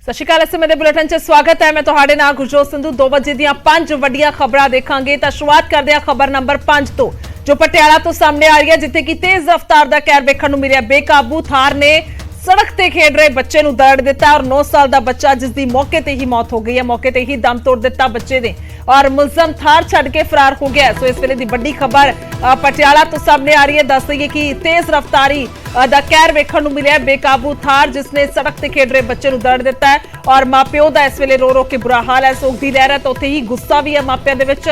ਸਤਿ ਸ਼੍ਰੀ ਅਕਾਲ। ਇਸ ਸਮੇਂ ਦੇ ਬੁਲੇਟਿਨ 'ਚ ਸਵਾਗਤ ਹੈ। ਮੈਂ ਤੁਹਾਡੇ ਨਾਲ ਗੁਰਜੋਤ ਸੰਧੂ। 2 ਵਜੇ ਦੀਆਂ 5 ਵੱਡੀਆਂ ਖਬਰਾਂ ਦੇਖਾਂਗੇ ਤਾਂ ਸ਼ੁਰੂਆਤ ਕਰਦੇ ਹਾਂ ਖਬਰ ਨੰਬਰ 5 ਤੋਂ, ਜੋ ਪਟਿਆਲਾ ਤੋਂ ਸਾਹਮਣੇ ਆ ਰਹੀ ਹੈ, ਜਿੱਥੇ ਕਿ ਤੇਜ਼ ਰਫ਼ਤਾਰ ਦਾ ਕਹਿਰ ਵੇਖਣ ਨੂੰ ਮਿਲਿਆ। ਬੇਕਾਬੂ ਥਾਰ ਨੇ सड़क ते खेड रहे बच्चे नूं दरड़ दिता और 9 साल का बच्चा जिसकी मौके ते ही मौत हो गई है, मौके ते ही दम तोड़ दिता बच्चे ने और मुलजम थार छड़ के फरार हो गया। सो इस वेले दी बड़ी खबर पटियाला तो सामने आ रही है। दस दईए कि तेज रफ्तारी दा कहर वेखण नूं मिलिया। बेकाबू थार जिसने सड़क ते खेड रहे बच्चे नूं दरड़ दिता है और मापिओ दा इस वेले रो रो के बुरा हाल है। सोग दी लहर है तो उत्थे ही गुस्सा भी है मापिओ दे विच,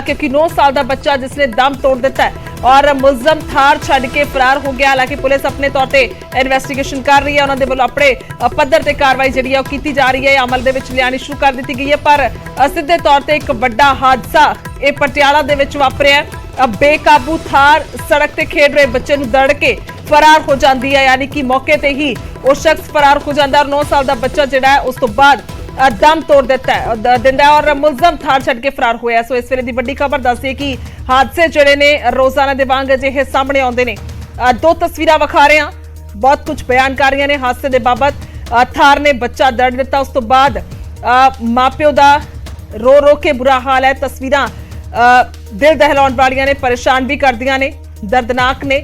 क्योंकि 9 साल का बच्चा जिसने दम तोड़ दिता है और मुलजम थार छड़ के फरार हो गया। हालांकि पुलिस अपने तौर पर इन्वेस्टिगेशन कर रही है, उन्होंने वालों अपने पद्धर ते कार्रवाई जिहड़ी है की जा रही है, अमल दे विच लियानी शुरू कर दी गई है। पर सीधे तौर पर एक बड़ा हादसा ये पटियाला दे विच वापरिया है। बेकाबू थार सड़क ते खेड रहे बच्चे नूं दरड़ के फरार हो जाती है, यानी कि मौके ते ही वो शख्स फरार हो जाता है और 9 साल का बच्चा जिहड़ा है उस तो बाद दम तोड़ दिता है और मुलजम थार छड़ के फरार होया। सो इस वेले दी बड़ी खबर दसदी है कि हादसे जिहड़े ने रोजाना दे वांग अजिहे सामने आउंदे ने। 2 तस्वीरां विखा रहे हैं, बहुत कुछ बयान कर रही ने हादसे के बाबत। थार ने बच्चा दड़ दिता, उस तो बाद मापिओ दा रो रो के बुरा हाल है। तस्वीरां दिल दहलाउण वालियां ने, परेशान भी करदियां ने, दर्दनाक ने।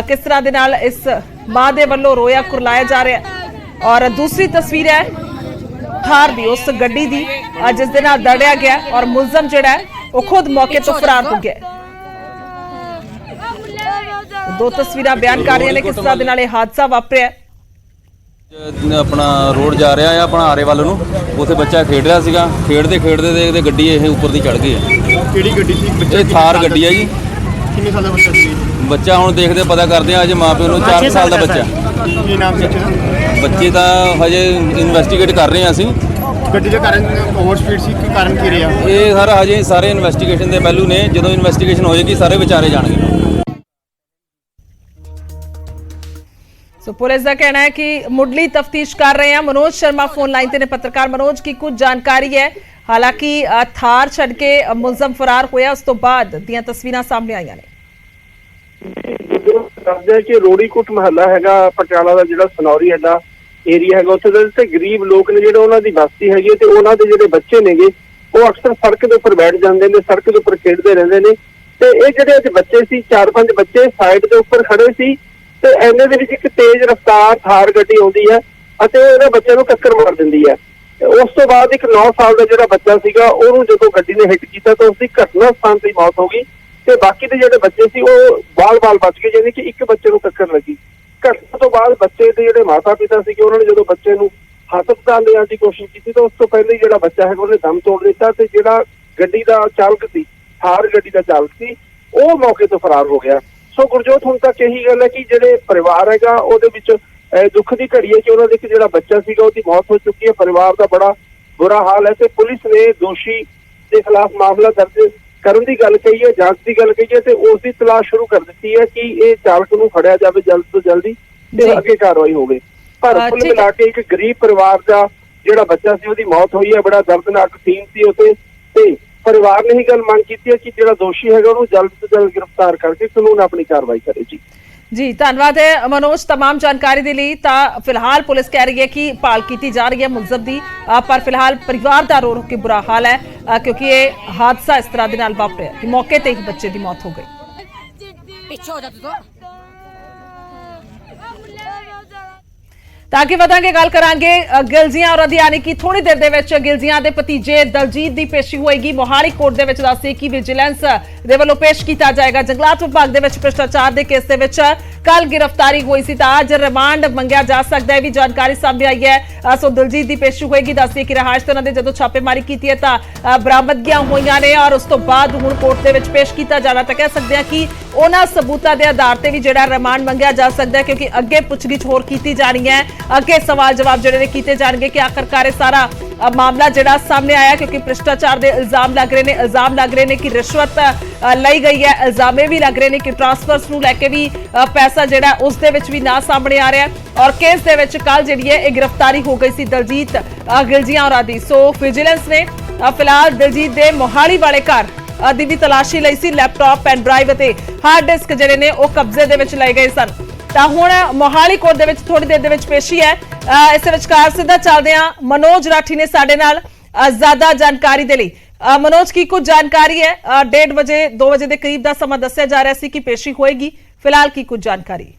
किस तरह दे नाल इस मां दे वल्लों रोया कुरलाया जा रहा है। और दूसरी तस्वीर है थार दी, उस गड्डी दी जिस दे नाल दड़िया गया और मुलजम जिहड़ा है वो खुद मौके तो फरार हो गया। 2 तस्वीरां बयान कर रही ने किस तरह दे नाल हादसा वापरिया। अपना रोड जा रहा है अपना आरे वाल नूं, उत्थे बच्चा खेड रहा सीगा, खेडते देखते गड्डी ये ऊपर दी चढ़ गई है। ਕਿਹੜੀ ਗੱਡੀ ਸੀ? ये थार गड्डी है जी। ਕਿੰਨੇ ਸਾਲ ਦਾ ਬੱਚਾ ਸੀ? बच्चा हुण देखते पता करते हैं। अज माँ प्यो नूं 4 साल का बच्चा। ਕੀ ਨਾਮ ਸੀ ਬੱਚੇ ਦਾ? बच्चे का हजे इन्वेस्टिगेट कर रहे हैं असीं। ਗੱਡੀ ਦਾ ਕਾਰਨ ਓਵਰ ਸਪੀਡ ਸੀ ਕਿ ਕਾਰਨ ਕੀ ਰਿਹਾ? ये सर हजे सारे इन्वेस्टिगेशन के पहलू ने, जो इन्वेस्टिगेशन होएगी सारे विचारे जाणगे। सो पुलिस का कहना है कि मुढ़ली तफ्तीश कर रहे हैं। मनोज शर्मा फोन लाइन ते ने। पत्रकार मनोज की कुछ जानकारी है। हालांकि थार छड़ के मुलजम फरार होया, उस तो बाद दियां तस्वीरां सामने आईयां ने। ਦੱਸਦੇ ਕਿ ਰੋੜੀਕੁੱਟ ਮਹੱਲਾ ਹੈਗਾ ਪਟਿਆਲਾ ਦਾ, ਜਿਹੜਾ ਸਨੌਰੀ ਹੈਗਾ ਏਰੀਆ ਹੈਗਾ, ਉੱਥੇ ਦੇ ਤੇ ਗਰੀਬ ਲੋਕ ਨੇ, ਜਿਹੜੇ ਉਹਨਾਂ ਦੀ ਬਸਤੀ ਹੈਗੀ ਤੇ ਉਹਨਾਂ ਦੇ ਜਿਹੜੇ ਬੱਚੇ ਨੇਗੇ ਉਹ ਅਕਸਰ ਸੜਕ ਦੇ ਉੱਪਰ ਬੈਠ ਜਾਂਦੇ ਨੇ, ਸੜਕ ਦੇ ਉੱਪਰ ਖੇਡਦੇ ਰਹਿੰਦੇ ਨੇ। ਤੇ ਇਹ ਜਿਹੜੇ ਅੱਜ ਬੱਚੇ ਸੀ, 4-5 ਬੱਚੇ ਸਾਈਡ ਦੇ ਉੱਪਰ ਖੜੇ ਸੀ ਤੇ ਐਨੇ ਦੇ ਵਿੱਚ ਇੱਕ ਤੇਜ਼ ਰਫ਼ਤਾਰ ਥਾਰ ਗੱਡੀ ਆਉਂਦੀ ਹੈ ਅਤੇ ਉਹਨਾਂ ਬੱਚਿਆਂ ਨੂੰ ਟੱਕਰ ਮਾਰ ਦਿੰਦੀ ਹੈ। ਉਸ ਤੋਂ ਬਾਅਦ ਇੱਕ 9 ਸਾਲ ਦਾ ਜਿਹੜਾ ਬੱਚਾ ਸੀਗਾ ਉਹਨੂੰ ਜਦੋਂ ਗੱਡੀ ਨੇ ਹਿੱਟ ਕੀਤਾ ਤਾਂ ਉਸਦੀ ਘਟਨਾ ਸਥਾਨ ਤੇ ਮੌਤ ਹੋ ਗਈ ਤੇ ਬਾਕੀ ਦੇ ਜਿਹੜੇ ਬੱਚੇ ਸੀ ਉਹ ਬਾਲ-ਬਾਲ ਬਚ ਗਏ, ਯਾਨੀ ਕਿ ਇੱਕ ਬੱਚੇ ਨੂੰ ਟੱਕਰ ਲੱਗੀ। ਘਟਨਾ ਤੋਂ ਬਾਅਦ ਬੱਚੇ ਦੇ ਜਿਹੜੇ ਮਾਤਾ-ਪਿਤਾ ਸੀਗੇ ਉਹਨਾਂ ਨੇ ਜਦੋਂ ਬੱਚੇ ਨੂੰ ਹਸਪਤਾਲ ਲਿਆਉਣ ਦੀ ਕੋਸ਼ਿਸ਼ ਕੀਤੀ ਤਾਂ ਉਸ ਤੋਂ ਪਹਿਲਾਂ ਹੀ ਜਿਹੜਾ ਬੱਚਾ ਹੈਗਾ ਉਹਨੇ ਦਮ ਤੋੜ ਦਿੱਤਾ ਤੇ ਜਿਹੜਾ ਗੱਡੀ ਦਾ ਚਾਲਕ ਸੀ, ਥਾਰ ਗੱਡੀ ਦਾ ਚਾਲਕ ਸੀ, ਉਹ ਮੌਕੇ ਤੋਂ ਫਰਾਰ ਹੋ ਗਿਆ। ਸੋ ਗੁਰਜੋਤ, ਹੁਣ ਤੱਕ ਇਹੀ ਗੱਲ ਹੈ ਕਿ ਜਿਹੜੇ ਪਰਿਵਾਰ ਹੈਗਾ ਉਹਦੇ ਵਿੱਚ ਦੁੱਖ ਦੀ ਘੜੀ ਹੈ ਕਿ ਉਹਨਾਂ ਦੇ ਇੱਕ ਜਿਹੜਾ ਬੱਚਾ ਸੀਗਾ ਉਹਦੀ ਮੌਤ ਹੋ ਚੁੱਕੀ ਹੈ। ਪਰਿਵਾਰ ਦਾ ਬੜਾ ਬੁਰਾ ਹਾਲ ਹੈ ਤੇ ਪੁਲਿਸ ਨੇ ਦੋਸ਼ੀ ਦੇ ਖਿਲਾਫ ਮਾਮਲਾ ਦਰਜ ਕਰਨ ਦੀ ਗੱਲ ਕਹੀ ਹੈ, ਜਾਂਚ ਦੀ ਗੱਲ ਕਹੀ ਹੈ ਤੇ ਉਸ ਦੀ ਤਲਾਸ਼ ਸ਼ੁਰੂ ਕਰ ਦਿੱਤੀ ਹੈ ਕਿ ਇਹ ਚਾਲਕ ਨੂੰ ਫੜਿਆ ਜਾਵੇ ਜਲਦ ਤੋਂ ਜਲਦੀ ਤੇ ਅੱਗੇ ਕਾਰਵਾਈ ਹੋਵੇ। ਪਰ ਕੁੱਲ ਮਿਲਾ ਕੇ ਇੱਕ ਗਰੀਬ ਪਰਿਵਾਰ ਦਾ ਜਿਹੜਾ ਬੱਚਾ ਸੀ ਉਹਦੀ ਮੌਤ ਹੋਈ ਹੈ। ਬੜਾ ਦਰਦਨਾਕ ਸੀਨ ਸੀ ਉੱਥੇ ਤੇ ਪਰਿਵਾਰ ਨੇ ਹੀ ਗੱਲ ਮੰਗ ਕੀਤੀ ਹੈ ਕਿ ਜਿਹੜਾ ਦੋਸ਼ੀ ਹੈਗਾ ਉਹਨੂੰ ਜਲਦ ਤੋਂ ਜਲਦ गिरफ्तार करके कानून अपनी कार्रवाई करे। जी धन्यवाद है मनोज तमाम जानकारी दे लई। तां फिलहाल पुलिस कह रही है कि भाल की जा रही है मुलजम दी, पर फिलहाल परिवार दा रो रो के बुरा हाल है, क्योंकि ये हादसा इस तरह दे नाल वापरिया कि मौके ते ही बच्चे दी मौत हो गई। ताकि वधांगे गल करांगे गिलजियां और यानी कि थोड़ी देर दे विच गिलजियां दे भतीजे दलजीत दी पेशी होएगी मोहाली कोर्ट दे विच। दस्से कि विजिलेंस दे वल्लों पेश कीता जाएगा। जंगलात विभाग दे विच भ्रष्टाचार दे केस दे विच कल गिरफ्तारी हुई सी तां अज रिमांड मंगिया जा सकदा है, भी जानकारी सामने आई है। सो दलजीत दी पेशी होएगी। दस्से कि रहायश ते उन्हां दे जदों छापेमारी कीती है तां बरामदगियां होईयां ने और उस तो बाद हुण कोर्ट दे विच पेश कीता जाना। तां कह सकदे हां कि उन्हां सबूतां दे आधार ते भी जिहड़ा रिमांड मंगिया जा सकदा है, क्योंकि अगे पुछगिछ होर कीती जानी है, अगे सवाल जवाब जिहड़े कीते जाणगे कि आखिरकार सारा मामला जिहड़ा सामने आया, क्योंकि भ्रष्टाचार के इल्जाम लग रहे हैं, इल्जाम लग रहे हैं कि रिश्वत लई गई है, इल्जाम भी लग रहे हैं कि ट्रांसफर्स नूं लैके भी पैसा जिहड़ा उस दे विच भी ना सामने आ रहा है। और केस दे विच कल जिहड़ी है गिरफ्तारी हो गई सी दलजीत गिलजियां होरां दी। सो विजिलेंस ने फिलहाल दलजीत दे मोहाली वाले घर दी भी तलाशी लई सी। लैपटॉप, पेन ड्राइव ते हार्ड डिस्क जिहड़े ने वो कब्जे दे विच लए गए सन। ਤਾਂ ਹੁਣ ਮੋਹਾਲੀ ਕੋਰਟ ਦੇ ਵਿੱਚ ਥੋੜੀ ਦੇਰ ਦੇ ਵਿੱਚ ਪੇਸ਼ੀ ਹੈ। ਇਸ ਵਿਚਕਾਰ ਸਿੱਧਾ ਚੱਲਦੇ ਹਾਂ ਮਨੋਜ ਰਾਠੀ ਨੇ ਸਾਡੇ ਨਾਲ ਜ਼ਿਆਦਾ ਜਾਣਕਾਰੀ ਦੇ ਲਈ। ਮਨੋਜ ਕੀ ਕੁਝ ਜਾਣਕਾਰੀ ਹੈ? 1:30 ਵਜੇ 2 ਵਜੇ ਦੇ ਕਰੀਬ ਦਾ ਸਮਾਂ ਦੱਸਿਆ ਜਾ ਰਿਹਾ ਸੀ ਕਿ ਪੇਸ਼ੀ ਹੋਏਗੀ, ਫਿਲਹਾਲ ਕੀ ਕੁਝ ਜਾਣਕਾਰੀ?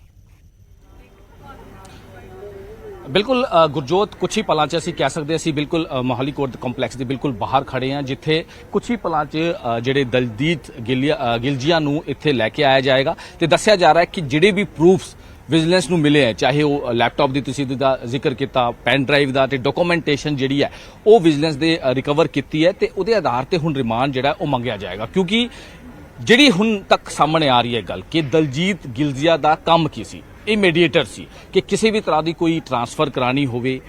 ਬਿਲਕੁਲ ਗੁਰਜੋਤ, ਕੁਛ ਹੀ ਪਲਾਂ 'ਚ ਅਸੀਂ ਕਹਿ ਸਕਦੇ ਅਸੀਂ ਬਿਲਕੁਲ ਮੋਹਾਲੀ ਕੋਰਟ ਕੰਪਲੈਕਸ ਦੇ ਬਿਲਕੁਲ ਬਾਹਰ ਖੜੇ ਹਾਂ, ਜਿੱਥੇ ਕੁਛ ਹੀ ਪਲਾਂ 'ਚ ਜਿਹੜੇ ਦਲਜੀਤ ਗਿਲਜੀਆ ਨੂੰ ਇੱਥੇ ਲੈ ਕੇ ਆਇਆ ਜਾਏਗਾ ਤੇ ਦੱਸਿਆ ਜਾ ਰਿਹਾ ਹੈ ਕਿ ਜਿਹੜੇ ਵੀ ਪ੍ਰੂਫਸ ਵਿਜੀਲੈਂਸ ਨੂੰ ਮਿਲੇ ਹੈ, ਚਾਹੇ ਉਹ ਲੈਪਟਾਪ ਦੀ ਤੁਸੀਂ ਦਾ ਜ਼ਿਕਰ ਕੀਤਾ, ਪੈਨ ਡਰਾਈਵ ਦਾ ਤੇ ਡਾਕੂਮੈਂਟੇਸ਼ਨ ਜਿਹੜੀ ਹੈ ਉਹ ਵਿਜੀਲੈਂਸ ਦੇ ਰਿਕਵਰ ਕੀਤੀ ਹੈ ਤੇ ਉਹਦੇ ਆਧਾਰ ਤੇ ਹੁਣ ਰਿਮਾਂਡ ਜਿਹੜਾ ਉਹ ਮੰਗਿਆ ਜਾਏਗਾ। ਕਿਉਂਕਿ ਜਿਹੜੀ ਹੁਣ ਤੱਕ ਸਾਹਮਣੇ ਆ ਰਹੀ ਹੈ ਗੱਲ ਕਿ ਦਲਜੀਤ ਗਿਲਜੀਆ ਦਾ ਕੰਮ ਕੀ ਸੀ, ਇਹ ਮੀਡੀਏਟਰ ਸੀ ਕਿ ਕਿਸੇ ਵੀ ਤਰ੍ਹਾਂ ਦੀ ਕੋਈ ਟ੍ਰਾਂਸਫਰ ਕਰਾਣੀ ਹੋਵੇ,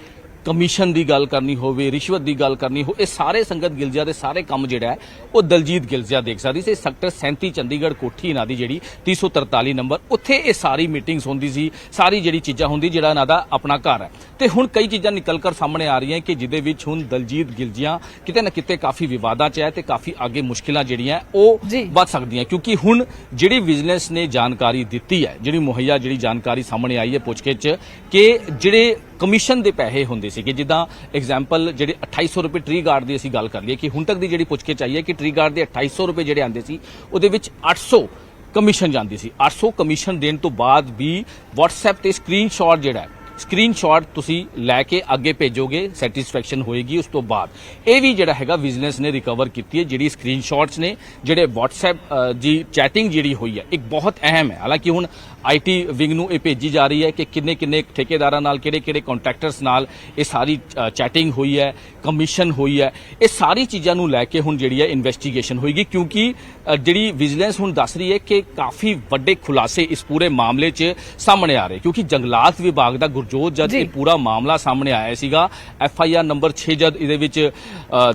ਕਮਿਸ਼ਨ ਦੀ ਗੱਲ ਕਰਨੀ ਹੋਵੇ, ਰਿਸ਼ਵਤ ਦੀ ਗੱਲ ਕਰਨੀ ਹੋ, ਇਹ ਸਾਰੇ ਸੰਗਤ ਗਿਲਜੀਆ ਦੇ ਸਾਰੇ ਕੰਮ ਜਿਹੜਾ ਹੈ ਉਹ ਦਲਜੀਤ ਗਿਲਜੀਆ ਦੇਖ ਸਕਦੀ ਸੀ। ਸੈਕਟਰ 37 ਚੰਡੀਗੜ੍ਹ ਕੋਠੀ ਇਹਨਾਂ ਦੀ ਜਿਹੜੀ 343 ਨੰਬਰ, ਉੱਥੇ ਇਹ ਸਾਰੀ ਮੀਟਿੰਗਸ ਹੁੰਦੀ ਸੀ, ਸਾਰੀ ਜਿਹੜੀ ਚੀਜ਼ਾਂ ਹੁੰਦੀ, ਜਿਹੜਾ ਇਹਨਾਂ ਦਾ ਆਪਣਾ ਘਰ ਹੈ। ਤੇ ਹੁਣ ਕਈ ਚੀਜ਼ਾਂ ਨਿਕਲ ਕਰ ਸਾਹਮਣੇ ਆ ਰਹੀਆਂ ਕਿ ਜਿਹਦੇ ਵਿੱਚ ਹੁਣ ਦਲਜੀਤ ਗਿਲਜੀਆ ਕਿਤੇ ਨਾ ਕਿਤੇ ਕਾਫੀ ਵਿਵਾਦਾਂ 'ਚ ਹੈ ਤੇ ਕਾਫੀ ਅੱਗੇ ਮੁਸ਼ਕਿਲਾਂ ਜਿਹੜੀਆਂ ਉਹ ਵੱਧ ਸਕਦੀਆਂ, ਕਿਉਂਕਿ ਹੁਣ ਜਿਹੜੀ ਵਿਜੀਲੈਂਸ ਨੇ ਜਾਣਕਾਰੀ ਦਿੱਤੀ ਹੈ, ਜਿਹੜੀ ਮੁਹੱਈਆ ਜਿਹੜੀ ਜਾਣਕਾਰੀ ਸਾਹਮਣੇ ਆਈ ਹੈ ਪੁੱਛਗਿੱਛ 'ਚ, ਕਿ ਜਿਹੜੇ ਕਮਿਸ਼ਨ ਦੇ ਪੈਸੇ ਹੁੰਦੇ ਸੀ, ਕਿ ਜਿੱਦਾਂ ਐਗਜ਼ਾਮਪਲ ਜਿਹੜੇ 2800 ਰੁਪਏ ਟਰੀ ਗਾਰਡ ਦੀ ਅਸੀਂ ਗੱਲ ਕਰ ਲਈਏ, ਕਿ ਹੁਣ ਤੱਕ ਦੀ ਜਿਹੜੀ ਪੁੱਛਗਿੱਛ ਆਈ ਹੈ ਕਿ ਟਰੀ ਗਾਰਡ ਦੇ 2800 ਰੁਪਏ ਜਿਹੜੇ ਆਉਂਦੇ ਸੀ ਉਹਦੇ ਵਿੱਚ 800 ਕਮਿਸ਼ਨ ਜਾਂਦੀ ਸੀ। 800 ਕਮਿਸ਼ਨ ਦੇਣ ਤੋਂ ਬਾਅਦ ਵੀ WhatsApp ਤੇ ਸਕਰੀਨਸ਼ਾਟ ਜਿਹੜਾ ਹੈ, ਸਕਰੀਨਸ਼ਾਟ ਤੁਸੀਂ ਲੈ ਕੇ ਅੱਗੇ ਭੇਜੋਗੇ, ਸੈਟੀਸਫੈਕਸ਼ਨ ਹੋਏਗੀ। ਉਸ ਤੋਂ ਬਾਅਦ ਇਹ ਵੀ ਜਿਹੜਾ ਹੈਗਾ ਵਿਜੀਲੈਂਸ ਨੇ ਰਿਕਵਰ ਕੀਤੀ ਹੈ, ਜਿਹੜੀ ਸਕਰੀਨਸ਼ਾਟਸ ਨੇ, ਜਿਹੜੇ WhatsApp ਦੀ ਚੈਟਿੰਗ ਜਿਹੜੀ ਹੋਈ ਹੈ, ਇੱਕ ਬਹੁਤ ਅਹਿਮ ਹੈ। ਹਾਲਾਂਕਿ ਹੁਣ IT ਵਿੰਗ ਨੂੰ ਇਹ ਭੇਜੀ ਜਾ ਰਹੀ ਹੈ ਕਿ ਕਿੰਨੇ ਠੇਕੇਦਾਰਾਂ ਨਾਲ, ਕਿਹੜੇ ਕੰਟਰੈਕਟਰਸ ਨਾਲ ਇਹ ਸਾਰੀ ਚੈਟਿੰਗ ਹੋਈ ਹੈ, ਕਮਿਸ਼ਨ ਹੋਈ ਹੈ, ਇਹ ਸਾਰੀ ਚੀਜ਼ਾਂ ਨੂੰ ਲੈ ਕੇ ਹੁਣ ਜਿਹੜੀ ਹੈ ਇਨਵੈਸਟੀਗੇਸ਼ਨ ਹੋਏਗੀ। ਕਿਉਂਕਿ ਜਿਹੜੀ ਵਿਜੀਲੈਂਸ ਹੁਣ ਦੱਸ ਰਹੀ ਹੈ ਕਿ ਕਾਫੀ ਵੱਡੇ ਖੁਲਾਸੇ ਇਸ ਪੂਰੇ ਮਾਮਲੇ 'ਚ ਸਾਹਮਣੇ ਆ ਰਹੇ, ਕਿਉਂਕਿ ਜੰਗਲਾਤ ਵਿਭਾਗ ਦਾ ਗੁਰਜੋਤ ਜਦ ਇਹ ਪੂਰਾ ਮਾਮਲਾ ਸਾਹਮਣੇ ਆਇਆ ਸੀਗਾ, FIR ਨੰਬਰ 6 ਜਦ ਇਹਦੇ ਵਿੱਚ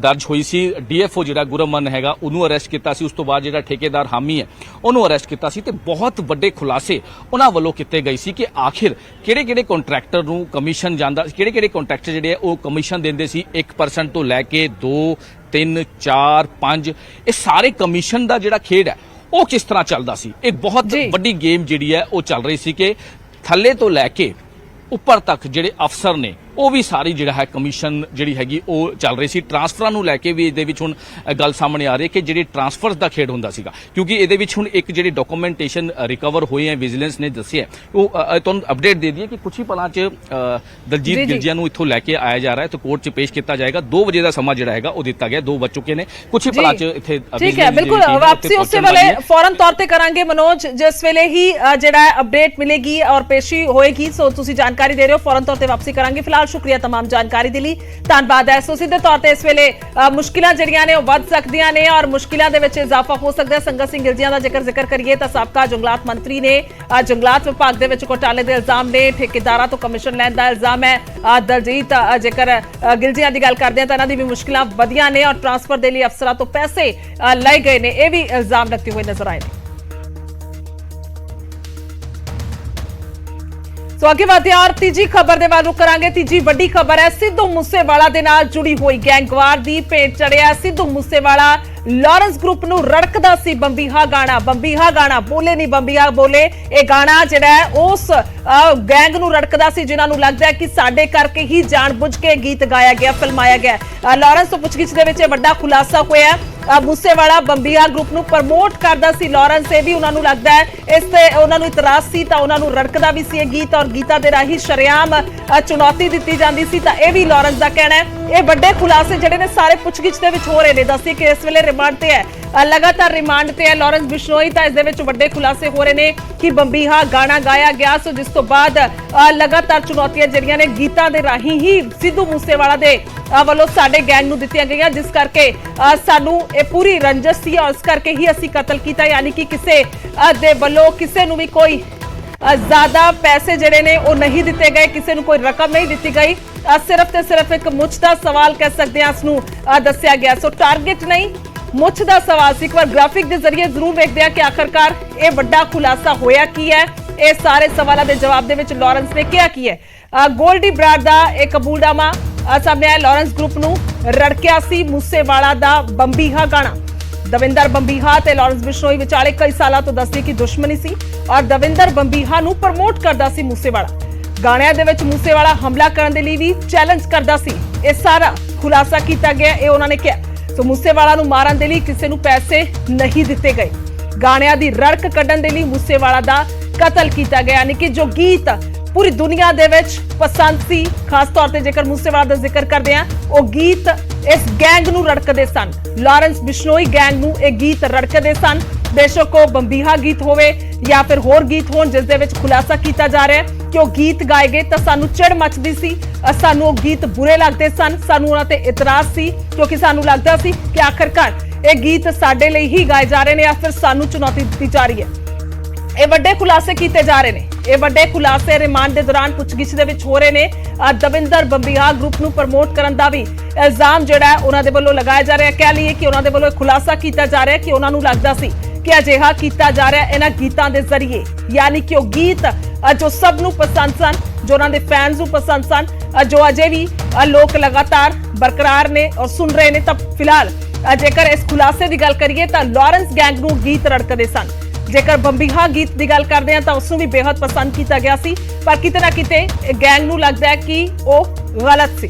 ਦਰਜ ਹੋਈ ਸੀ, DFO ਜਿਹੜਾ ਗੁਰਮਨ ਹੈਗਾ ਉਹਨੂੰ ਅਰੈਸਟ ਕੀਤਾ ਸੀ, ਉਸ ਤੋਂ ਬਾਅਦ ਜਿਹੜਾ ਠੇਕੇਦਾਰ ਹਾਮੀ ਹੈ ਉਹਨੂੰ ਅਰੈਸਟ ਕੀਤਾ ਸੀ, ਤੇ ਬਹੁਤ ਵੱਡੇ ਖੁਲਾਸੇ ਉਹਨਾਂ ਵੱਲੋਂ ਕੀਤੇ ਗਏ ਸੀ ਕਿ ਆਖਿਰ ਕਿਹੜੇ ਕੰਟਰੈਕਟਰ ਨੂੰ ਕਮਿਸ਼ਨ ਜਾਂਦਾ, ਕਿਹੜੇ ਕੰਟਰੈਕਟਰ ਜਿਹੜੇ ਉਹ ਕਮਿਸ਼ਨ ਦਿੰਦੇ ਸੀ 1% ਤੋਂ ਲੈ ਕੇ 2, 3, 4, 5, ਇਹ ਸਾਰੇ ਕਮਿਸ਼ਨ ਦਾ ਜਿਹੜਾ ਖੇਡ ਹੈ ਉਹ ਕਿਸ ਤਰ੍ਹਾਂ ਚੱਲਦਾ ਸੀ। ਇੱਕ ਬਹੁਤ ਵੱਡੀ ਗੇਮ ਜਿਹੜੀ ਹੈ ਉਹ ਚੱਲ ਰਹੀ ਸੀ ਕਿ ਥੱਲੇ ਤੋਂ ਲੈ ਕੇ ਉੱਪਰ ਤੱਕ ਜਿਹੜੇ ਅਫਸਰ ਨੇ ਉਹ ਵੀ ਸਾਰੀ ਜਿਹੜਾ ਹੈ ਕਮਿਸ਼ਨ ਜਿਹੜੀ ਹੈਗੀ ਉਹ ਚੱਲ ਰਹੀ ਸੀ। ਟ੍ਰਾਂਸਫਰਾਂ ਨੂੰ ਲੈ ਕੇ ਵੀ ਇਹਦੇ ਵਿੱਚ ਹੁਣ ਗੱਲ ਸਾਹਮਣੇ ਆ ਰਹੀ ਹੈ ਕਿ ਜਿਹੜੀ ਟ੍ਰਾਂਸਫਰਸ ਦਾ ਖੇਡ ਹੁੰਦਾ ਸੀਗਾ, ਕਿਉਂਕਿ ਇਹਦੇ ਵਿੱਚ ਹੁਣ ਇੱਕ ਜਿਹੜੀ ਡਾਕੂਮੈਂਟੇਸ਼ਨ ਰਿਕਵਰ ਹੋਈ ਹੈ, ਵਿਜੀਲੈਂਸ ਨੇ ਦੱਸਿਆ, ਉਹ ਤੁਹਾਨੂੰ ਅਪਡੇਟ ਦੇ ਦਈਏ ਕਿ ਕੁਝ ਹੀ ਪਲਾਂ 'ਚ ਦਲਜੀਤ ਗਿਲਜੀਆ ਨੂੰ ਇੱਥੋਂ ਲੈ ਕੇ ਆਇਆ ਜਾ ਰਿਹਾ ਹੈ ਤੇ ਕੋਰਟ 'ਚ ਪੇਸ਼ ਕੀਤਾ ਜਾਏਗਾ। 2 ਵਜੇ ਦਾ ਸਮਾਂ ਜਿਹੜਾ ਹੈਗਾ ਉਹ ਦਿੱਤਾ ਗਿਆ, 2 ਵੱਜ ਚੁੱਕੇ ਨੇ, ਕੁਝ ਹੀ ਪਲਾਂ 'ਚ ਇੱਥੇ ਠੀਕ ਹੈ। ਬਿਲਕੁਲ ਵਾਪਸੀ ਉਸੇ ਵੇਲੇ ਫੌਰਨ ਤੌਰ ਤੇ ਕਰਾਂਗੇ ਮਨੋਜ, ਜਿਸ ਵੇਲੇ ਹੀ ਜਿਹੜਾ ਅਪਡੇਟ ਮਿਲੇਗੀ ਔਰ ਪੇਸ਼ੀ ਹੋਏਗੀ, ਸੋ ਤੁਸੀਂ ਜਾਣਕਾਰੀ ਦੇ ਰਹੇ ਹੋ, ਫੌਰਨ ਤੌਰ ਤੇ ਵਾਪਸੀ ਕਰਾਂਗੇ। ਫਿਲਹਾਲ ਸ਼ੁਕਰੀਆ ਤਮਾਮ ਜਾਣਕਾਰੀ ਦੇ ਲਈ, ਧੰਨਵਾਦ ਹੈ। ਸੋ ਸਿੱਧੇ ਤੌਰ ਤੇ ਇਸ ਵੇਲੇ ਮੁਸ਼ਕਿਲਾਂ ਜਿਹੜੀਆਂ ਨੇ ਉਹ ਵੱਧ ਸਕਦੀਆਂ ਨੇ ਔਰ ਮੁਸ਼ਕਿਲਾਂ ਦੇ ਵਿੱਚ ਇਜ਼ਾਫਾ ਹੋ ਸਕਦਾ ਹੈ। ਸੰਗਤ ਸਿੰਘ ਗਿਲਜੀਆ ਦਾ ਜ਼ਿਕਰ ਕਰੀਏ ਤਾਂ ਸਾਬਕਾ ਜੰਗਲਾਤ ਮੰਤਰੀ ਨੇ, ਜੰਗਲਾਤ ਵਿਭਾਗ ਦੇ ਵਿੱਚ ਘੁਟਾਲੇ ਦੇ ਇਲਜ਼ਾਮ ਨੇ, ਠੇਕੇਦਾਰਾਂ ਤੋਂ ਕਮਿਸ਼ਨ ਲੈਣ ਦਾ ਇਲਜ਼ਾਮ ਹੈ। ਦਲਜੀਤ ਜੇਕਰ ਗਿਲਜੀਆ ਦੀ ਗੱਲ ਕਰਦੇ ਹਾਂ ਤਾਂ ਇਹਨਾਂ ਦੀ ਵੀ ਮੁਸ਼ਕਿਲਾਂ ਵਧੀਆਂ ਨੇ ਔਰ ਟ੍ਰਾਂਸਫਰ ਦੇ ਲਈ ਅਫਸਰਾਂ ਤੋਂ ਪੈਸੇ ਲਏ ਗਏ ਨੇ, ਇਹ ਵੀ ਇਲਜ਼ਾਮ ਲੱਗਦੇ ਹੋਏ ਨਜ਼ਰ ਆਏ ਨੇ। ਸੋ ਅੱਗੇ ਵਧਦੇ ਹਾਂ ਔਰ ਤੀਜੀ ਖਬਰ ਦੇ ਵੱਲ ਰੁਖ ਕਰਾਂਗੇ। ਤੀਜੀ ਵੱਡੀ ਖਬਰ ਹੈ ਸਿੱਧੂ ਮੂਸੇਵਾਲਾ ਦੇ ਨਾਲ ਜੁੜੀ ਹੋਈ ਗੈਂਗਵਾਰ ਦੀ ਭੇਟ ਚੜਿਆ। ਸਿੱਧੂ ਮੂਸੇਵਾਲਾ ਲਾਰੈਂਸ ਗਰੁੱਪ ਨੂੰ ਰੜਕਦਾ ਸੀ ਬੰਬੀਹਾ ਗਾਣਾ ਬੋਲੇ ਨਹੀਂ ਬੰਬੀਹਾ ਬੋਲੇ। ਇਹ ਗਾਣਾ ਜਿਹੜਾ ਹੈ ਉਸ ਗੈਂਗ ਨੂੰ ਰੜਕਦਾ ਸੀ ਜਿਨ੍ਹਾਂ ਨੂੰ ਲੱਗਦਾ ਹੈ ਕਿ ਸਾਡੇ ਕਰਕੇ ਹੀ ਜਾਣਬੁੱਝ ਕੇ ਗੀਤ ਗਾਇਆ ਗਿਆ, ਫਿਲਮਾਇਆ ਗਿਆ। ਲਾਰੈਂਸ ਤੋਂ ਪੁੱਛਗਿੱਛ ਦੇ ਵਿੱਚ ਇਹ ਵੱਡਾ ਖੁਲਾਸਾ ਹੋਇਆ। ਮੂਸੇਵਾਲਾ ਬੰਬੀਹਾ ਗਰੁੱਪ ਨੂੰ ਪ੍ਰਮੋਟ ਕਰਦਾ ਸੀ ਲਾਰੈਂਸ, ਇਹ ਵੀ ਉਹਨਾਂ ਨੂੰ ਲੱਗਦਾ ਹੈ ਇਸ ਤੇ ਉਹਨਾਂ ਨੂੰ ਇਤਰਾਜ਼ ਸੀ ਤਾਂ ਉਹਨਾਂ ਨੂੰ ਰੜਕਦਾ ਵੀ ਸੀ ਇਹ ਗੀਤ ਔਰ ਗੀਤਾਂ ਦੇ ਰਾਹੀਂ ਸ਼ਰੇਆਮ ਚੁਣੌਤੀ ਦਿੱਤੀ ਜਾਂਦੀ ਸੀ, ਤਾਂ ਇਹ ਵੀ ਲਾਰੈਂਸ ਦਾ ਕਹਿਣਾ ਹੈ। ਇਹ ਵੱਡੇ ਖੁਲਾਸੇ ਜਿਹੜੇ ਨੇ ਸਾਰੇ ਪੁੱਛਗਿੱਛ ਦੇ ਵਿੱਚ ਹੋ ਰਹੇ ਨੇ। ਦੱਸੀ ਕਿ ਇਸ ਵੇਲੇ ਰਿਮਾਂਡ ਤੇ ਹੈ, ਲਗਾਤਾਰ ਰਿਮਾਂਡ ਤੇ ਹੈ ਲਾਰੈਂਸ ਬਿਸ਼ਨੋਈ, ਤਾਂ ਇਸ ਦੇ ਵਿੱਚ ਵੱਡੇ ਖੁਲਾਸੇ ਹੋ ਰਹੇ ਨੇ ਕਿ ਬੰਬੀਹਾ ਗਾਣਾ ਗਾਇਆ ਗਿਆ। ਸੋ ਜਿਸ ਤੋਂ ਬਾਅਦ ਲਗਾਤਾਰ ਚੁਣੌਤੀਆਂ ਜਿਹੜੀਆਂ ਨੇ ਗੀਤਾਂ ਦੇ ਰਾਹੀਂ ਹੀ ਸਿੱਧੂ ਮੂਸੇਵਾਲਾ ਦੇ ਵੱਲੋਂ ਸਾਡੇ ਗੈਂਗ ਨੂੰ ਦਿੱਤੀਆਂ ਗਈਆਂ, ਜਿਸ ਕਰਕੇ ਸਾਨੂੰ ਇਹ ਪੂਰੀ ਰੰਜਿਸ਼ ਸੀ ਔਰ ਇਸ ਕਰਕੇ ਹੀ ਅਸੀਂ ਕਤਲ ਕੀਤਾ। ਯਾਨੀ ਕਿ ਕਿਸੇ ਦੇ ਵੱਲੋਂ ਕਿਸੇ ਨੂੰ ਵੀ ਕੋਈ ਜ਼ਿਆਦਾ ਪੈਸੇ ਜਿਹੜੇ ਨੇ ਉਹ ਨਹੀਂ ਦਿੱਤੇ ਗਏ, ਕਿਸੇ ਨੂੰ ਕੋਈ ਰਕਮ ਨਹੀਂ ਦਿੱਤੀ ਗਈ, ਸਿਰਫ ਤੇ ਸਿਰਫ ਇੱਕ ਮੁੱਛ ਦਾ ਸਵਾਲ ਕਹਿ ਸਕਦੇ ਹਾਂ ਇਸ ਨੂੰ ਦੱਸਿਆ ਗਿਆ। ਸੋ ਟਾਰਗੇਟ ਨਹੀਂ, ਮੁੱਛ ਦਾ ਸਵਾਲ ਸੀ। ਇੱਕ ਵਾਰ ਗ੍ਰਾਫਿਕ ਦੇ ਜ਼ਰੀਏ ਜ਼ਰੂਰ ਵੇਖਦੇ ਹਾਂ ਕਿ ਆਖਰਕਾਰ ਇਹ ਵੱਡਾ ਖੁਲਾਸਾ ਹੋਇਆ ਕੀ ਹੈ। ਇਹ ਸਾਰੇ ਸਵਾਲਾਂ ਦੇ ਜਵਾਬ ਦੇ ਵਿੱਚ ਲਾਰੈਂਸ ਨੇ ਕਿਹਾ ਕੀ ਹੈ। ਗੋਲਡੀ ਬਰਾੜ ਦਾ ਇਹ ਕਬੂਲਨਾਮਾ ਸਾਹਮਣੇ ਆਇਆ। ਲਾਰੈਂਸ ਗਰੁੱਪ ਨੂੰ ਰੜਕਿਆ ਸੀ ਮੂਸੇਵਾਲਾ ਦਾ ਬੰਬੀਹਾ ਗਾਣਾ। ਦਵਿੰਦਰ ਬੰਬੀਹਾ ਤੇ ਲਾਰੈਂਸ ਬਿਸ਼ਨੋਈ ਵਿਚਾਲੇ ਕਈ ਸਾਲਾਂ ਤੋਂ ਦੱਸਦੀ ਕਿ ਦੁਸ਼ਮਣੀ ਸੀ ਔਰ ਦਵਿੰਦਰ ਬੰਬੀਹਾ ਨੂੰ ਪ੍ਰਮੋਟ ਕਰਦਾ ਸੀ ਮੂਸੇਵਾਲਾ। ਗਾਣਿਆਂ ਦੇ ਵਿੱਚ ਮੂਸੇਵਾਲਾ ਹਮਲਾ ਕਰਨ ਦੇ ਲਈ ਵੀ ਚੈਲੰਜ ਕਰਦਾ ਸੀ। ਇਹ ਸਾਰਾ ਖੁਲਾਸਾ ਕੀਤਾ ਗਿਆ, ਇਹ ਉਹਨਾਂ ਨੇ ਕਿਹਾ। ਸੋ ਮੂਸੇਵਾਲਾ ਨੂੰ ਮਾਰਨ ਦੇ ਲਈ ਕਿਸੇ ਨੂੰ ਪੈਸੇ ਨਹੀਂ ਦਿੱਤੇ ਗਏ। ਗਾਣਿਆਂ ਦੀ ਰੜਕ ਕੱਢਣ ਦੇ ਲਈ ਮੂਸੇਵਾਲਾ ਦਾ ਕਤਲ ਕੀਤਾ ਗਿਆ, ਯਾਨੀ ਕਿ ਜੋ ਗੀਤ ਪੂਰੀ ਦੁਨੀਆ ਦੇ ਵਿੱਚ ਪਸੰਦ ਸੀ, ਖਾਸ ਤੌਰ ਤੇ ਜੇਕਰ ਮੂਸੇਵਾਲਾ ਦਾ ਜ਼ਿਕਰ ਕਰਦੇ ਆ, ਉਹ ਗੀਤ ਇਸ ਗੈਂਗ ਨੂੰ ਰੜਕਦੇ ਸਨ। ਲਾਰੈਂਸ ਬਿਸ਼ਨੋਈ ਗੈਂਗ ਨੂੰ ਇਹ ਗੀਤ ਰੜਕਦੇ ਸਨ। ਬੇਸ਼ੱਕ ਉਹ ਬੰਬੀਹਾ ਗੀਤ ਹੋਵੇ ਜਾਂ ਫਿਰ ਹੋਰ ਗੀਤ ਹੋਣ ਜਿਸ ਦੇ ਵਿੱਚ ਖੁਲਾਸਾ ਕੀਤਾ ਜਾ ਰਿਹਾ ਹੈ ਕਿ ਉਹ ਗੀਤ ਗਾਏ ਗਏ ਤਾਂ ਸਾਨੂੰ ਚਿੜ ਮੱਚਦੀ ਸੀ, ਸਾਨੂੰ ਉਹ ਗੀਤ ਬੁਰੇ ਲੱਗਦੇ ਸਨ, ਸਾਨੂੰ ਉਹਨਾਂ ਤੇ ਇਤਰਾਜ਼ ਸੀ, ਕਿਉਂਕਿ ਸਾਨੂੰ ਲੱਗਦਾ ਸੀ ਕਿ ਆਖਰਕਾਰ ਇਹ ਗੀਤ ਸਾਡੇ ਲਈ ਹੀ ਗਾਏ ਜਾ ਰਹੇ ਨੇ ਜਾਂ ਫਿਰ ਸਾਨੂੰ ਚੁਣੌਤੀ ਦਿੱਤੀ ਜਾ ਰਹੀ ਹੈ। ਇਹ ਵੱਡੇ ਖੁਲਾਸੇ ਕੀਤੇ ਜਾ ਰਹੇ ਨੇ। ਇਹ ਵੱਡੇ ਖੁਲਾਸੇ ਰਿਮਾਂਡ ਦੇ ਦੌਰਾਨ ਪੁੱਛਗਿੱਛ ਦੇ ਵਿੱਚ ਹੋ ਰਹੇ ਨੇ। ਦਵਿੰਦਰ ਬੰਬੀਹਾ ਗਰੁੱਪ ਨੂੰ ਪ੍ਰਮੋਟ ਕਰਨ ਦਾ ਵੀ ਇਲਜ਼ਾਮ ਜਿਹੜਾ ਉਹਨਾਂ ਦੇ ਵੱਲੋਂ ਲਗਾਇਆ ਜਾ ਰਿਹਾ। ਕਹਿ ਲਈਏ ਕਿ ਉਹਨਾਂ ਦੇ ਵੱਲੋਂ ਖੁਲਾਸਾ ਕੀਤਾ ਜਾ ਰਿਹਾ ਕਿ ਉਹਨਾਂ ਨੂੰ ਲੱਗਦਾ ਸੀ ਕਿ ਅਜਿਹਾ ਕੀਤਾ ਜਾ ਰਿਹਾ ਇਹਨਾਂ ਗੀਤਾਂ ਦੇ ਜ਼ਰੀਏ, ਯਾਨੀ ਕਿ ਉਹ ਗੀਤ ਜੋ ਸਭ ਨੂੰ ਪਸੰਦ ਸਨ, ਜੋ ਉਹਨਾਂ ਦੇ ਫੈਨਸ ਨੂੰ ਪਸੰਦ ਸਨ, ਜੋ ਅਜੇ ਵੀ ਲੋਕ ਲਗਾਤਾਰ ਬਰਕਰਾਰ ਨੇ ਔਰ ਸੁਣ ਰਹੇ ਨੇ। ਤਾਂ ਫਿਲਹਾਲ ਜੇਕਰ ਇਸ ਖੁਲਾਸੇ ਦੀ ਗੱਲ ਕਰੀਏ ਤਾਂ ਲਾਰੈਂਸ ਗੈਂਗ ਨੂੰ ਗੀਤ ਰੜਕਦੇ ਸਨ। ਜੇਕਰ ਬੰਬੀਹਾ ਗੀਤ ਦੀ ਗੱਲ ਕਰਦੇ ਹਾਂ ਤਾਂ ਉਸ ਨੂੰ ਵੀ ਬੇहद ਪਸੰਦ ਕੀਤਾ ਗਿਆ ਸੀ, ਪਰ ਕਿਤੇ ਨਾ ਕਿਤੇ ਗੈਂਗ ਨੂੰ ਲੱਗਦਾ ਹੈ ਕਿ ਉਹ ਗਲਤ ਸੀ।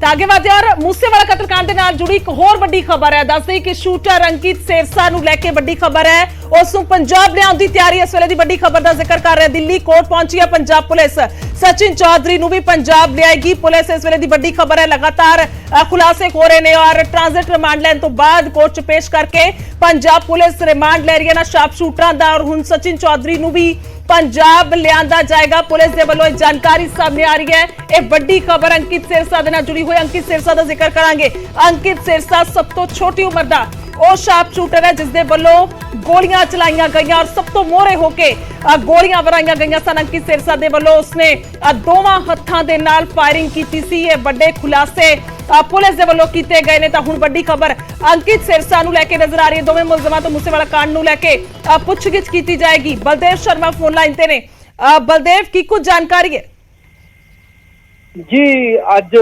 ਤਾਂ ਅੱਗੇ ਵਧਦੇ ਔਰ ਮੂਸੇਵਾਲਾ ਕਤਲकांड ਦੇ ਨਾਲ ਜੁੜੀ ਇੱਕ ਹੋਰ ਵੱਡੀ ਖਬਰ ਹੈ। ਦੱਸਦੇ ਕਿ ਸ਼ੂਟਰ ਅੰਕਿਤ ਸਿਰਸਾ ਨੂੰ ਲੈ ਕੇ ਵੱਡੀ ਖਬਰ ਹੈ। ਉਸ ਨੂੰ ਪੰਜਾਬ ਲਿਆਉਣ ਦੀ ਤਿਆਰੀ, ਇਸ ਵੇਲੇ ਦੀ ਵੱਡੀ ਖਬਰ ਦਾ ਜ਼ਿਕਰ ਕਰ ਰਿਹਾ। ਦਿੱਲੀ ਕੋਰਟ ਪਹੁੰਚੀ ਹੈ ਪੰਜਾਬ ਪੁਲਿਸ। ਸਚਿਨ ਚੌਧਰੀ ਨੂੰ ਵੀ ਪੰਜਾਬ ਲਿਆਏਗੀ ਪੁਲਿਸ, ਇਸ ਵੇਲੇ ਦੀ ਵੱਡੀ ਖਬਰ ਹੈ। ਲਗਾਤਾਰ ਖੁਲਾਸੇ ਹੋ ਰਹੇ ਨੇ ਔਰ ਟ੍ਰਾਂਜ਼ਿਟ ਰਿਮਾਂਡ ਲੈਣ ਤੋਂ ਬਾਅਦ ਕੋਰਟ 'ਚ ਪੇਸ਼ ਕਰਕੇ ਪੰਜਾਬ ਪੁਲਿਸ ਰਿਮਾਂਡ ਲੈ ਰਹੀ ਹੈ ਨਾ ਸ਼ਾਰਪ ਸ਼ੂਟਰਾਂ ਦਾ, ਔਰ ਹੁਣ ਸਚਿਨ ਚੌਧਰੀ ਨੂੰ ਵੀ ਪੰਜਾਬ ਲਿਆਂਦਾ ਜਾਏਗਾ। ਪੁਲਿਸ ਦੇ ਵੱਲੋਂ ਇਹ ਜਾਣਕਾਰੀ ਸਾਹਮਣੇ ਆ ਰਹੀ ਹੈ। ਇਹ ਵੱਡੀ ਖਬਰ ਅੰਕਿਤ ਸਿਰਸਾ ਦੇ ਨਾਲ ਜੁੜੀ ਹੋਈ। ਅੰਕਿਤ ਸਿਰਸਾ ਦਾ ਜ਼ਿਕਰ ਕਰਾਂਗੇ। ਅੰਕਿਤ ਸਿਰਸਾ ਸਭ ਤੋਂ ਛੋਟੀ ਉਮਰ ਦਾ ਉਹ ਸ਼ਾਰਪ ਸ਼ੂਟਰ ਹੈ ਜਿਸ ਦੇ ਵੱਲੋਂ ਗੋਲੀਆਂ ਚਲਾਈਆਂ ਗਈਆਂ ਔਰ ਸਭ ਤੋਂ ਮੋਹਰੇ ਹੋ ਕੇ ਗੋਲੀਆਂ ਵਰਾਈਆਂ ਗਈਆਂ ਸਨ। ਅੰਕਿਤ ਸਿਰਸਾ ਦੇ ਵੱਲੋਂ ਉਸਨੇ ਦੋਵਾਂ ਹੱਥਾਂ ਦੇ ਨਾਲ ਫਾਇਰਿੰਗ ਕੀਤੀ ਸੀ। ਇਹ ਵੱਡੇ ਖੁਲਾਸੇ ਪੁਲਿਸ ਦੇ ਵੱਲੋਂ ਕੀਤੇ ਗਏ ਨੇ। ਤਾਂ ਹੁਣ ਵੱਡੀ ਖਬਰ ਅੰਕਿਤ ਸਿਰਸਾ ਨੂੰ ਲੈ ਕੇ ਨਜ਼ਰ ਆ ਰਹੀ ਹੈ। ਦੋਵੇਂ ਮੁਲਜ਼ਮਾਂ ਤੋਂ ਮੂਸੇਵਾਲਾ ਕਾਂਡ ਨੂੰ ਲੈ ਕੇ ਪੁੱਛਗਿੱਛ ਕੀਤੀ ਜਾਏਗੀ। ਬਲਦੇਵ ਸ਼ਰਮਾ ਫੋਨ ਲਾਈਨ ਤੇ ਨੇ। ਬਲਦੇਵ, ਕੀ ਕੁਝ ਜਾਣਕਾਰੀ ਹੈ? ਜੀ, ਅੱਜ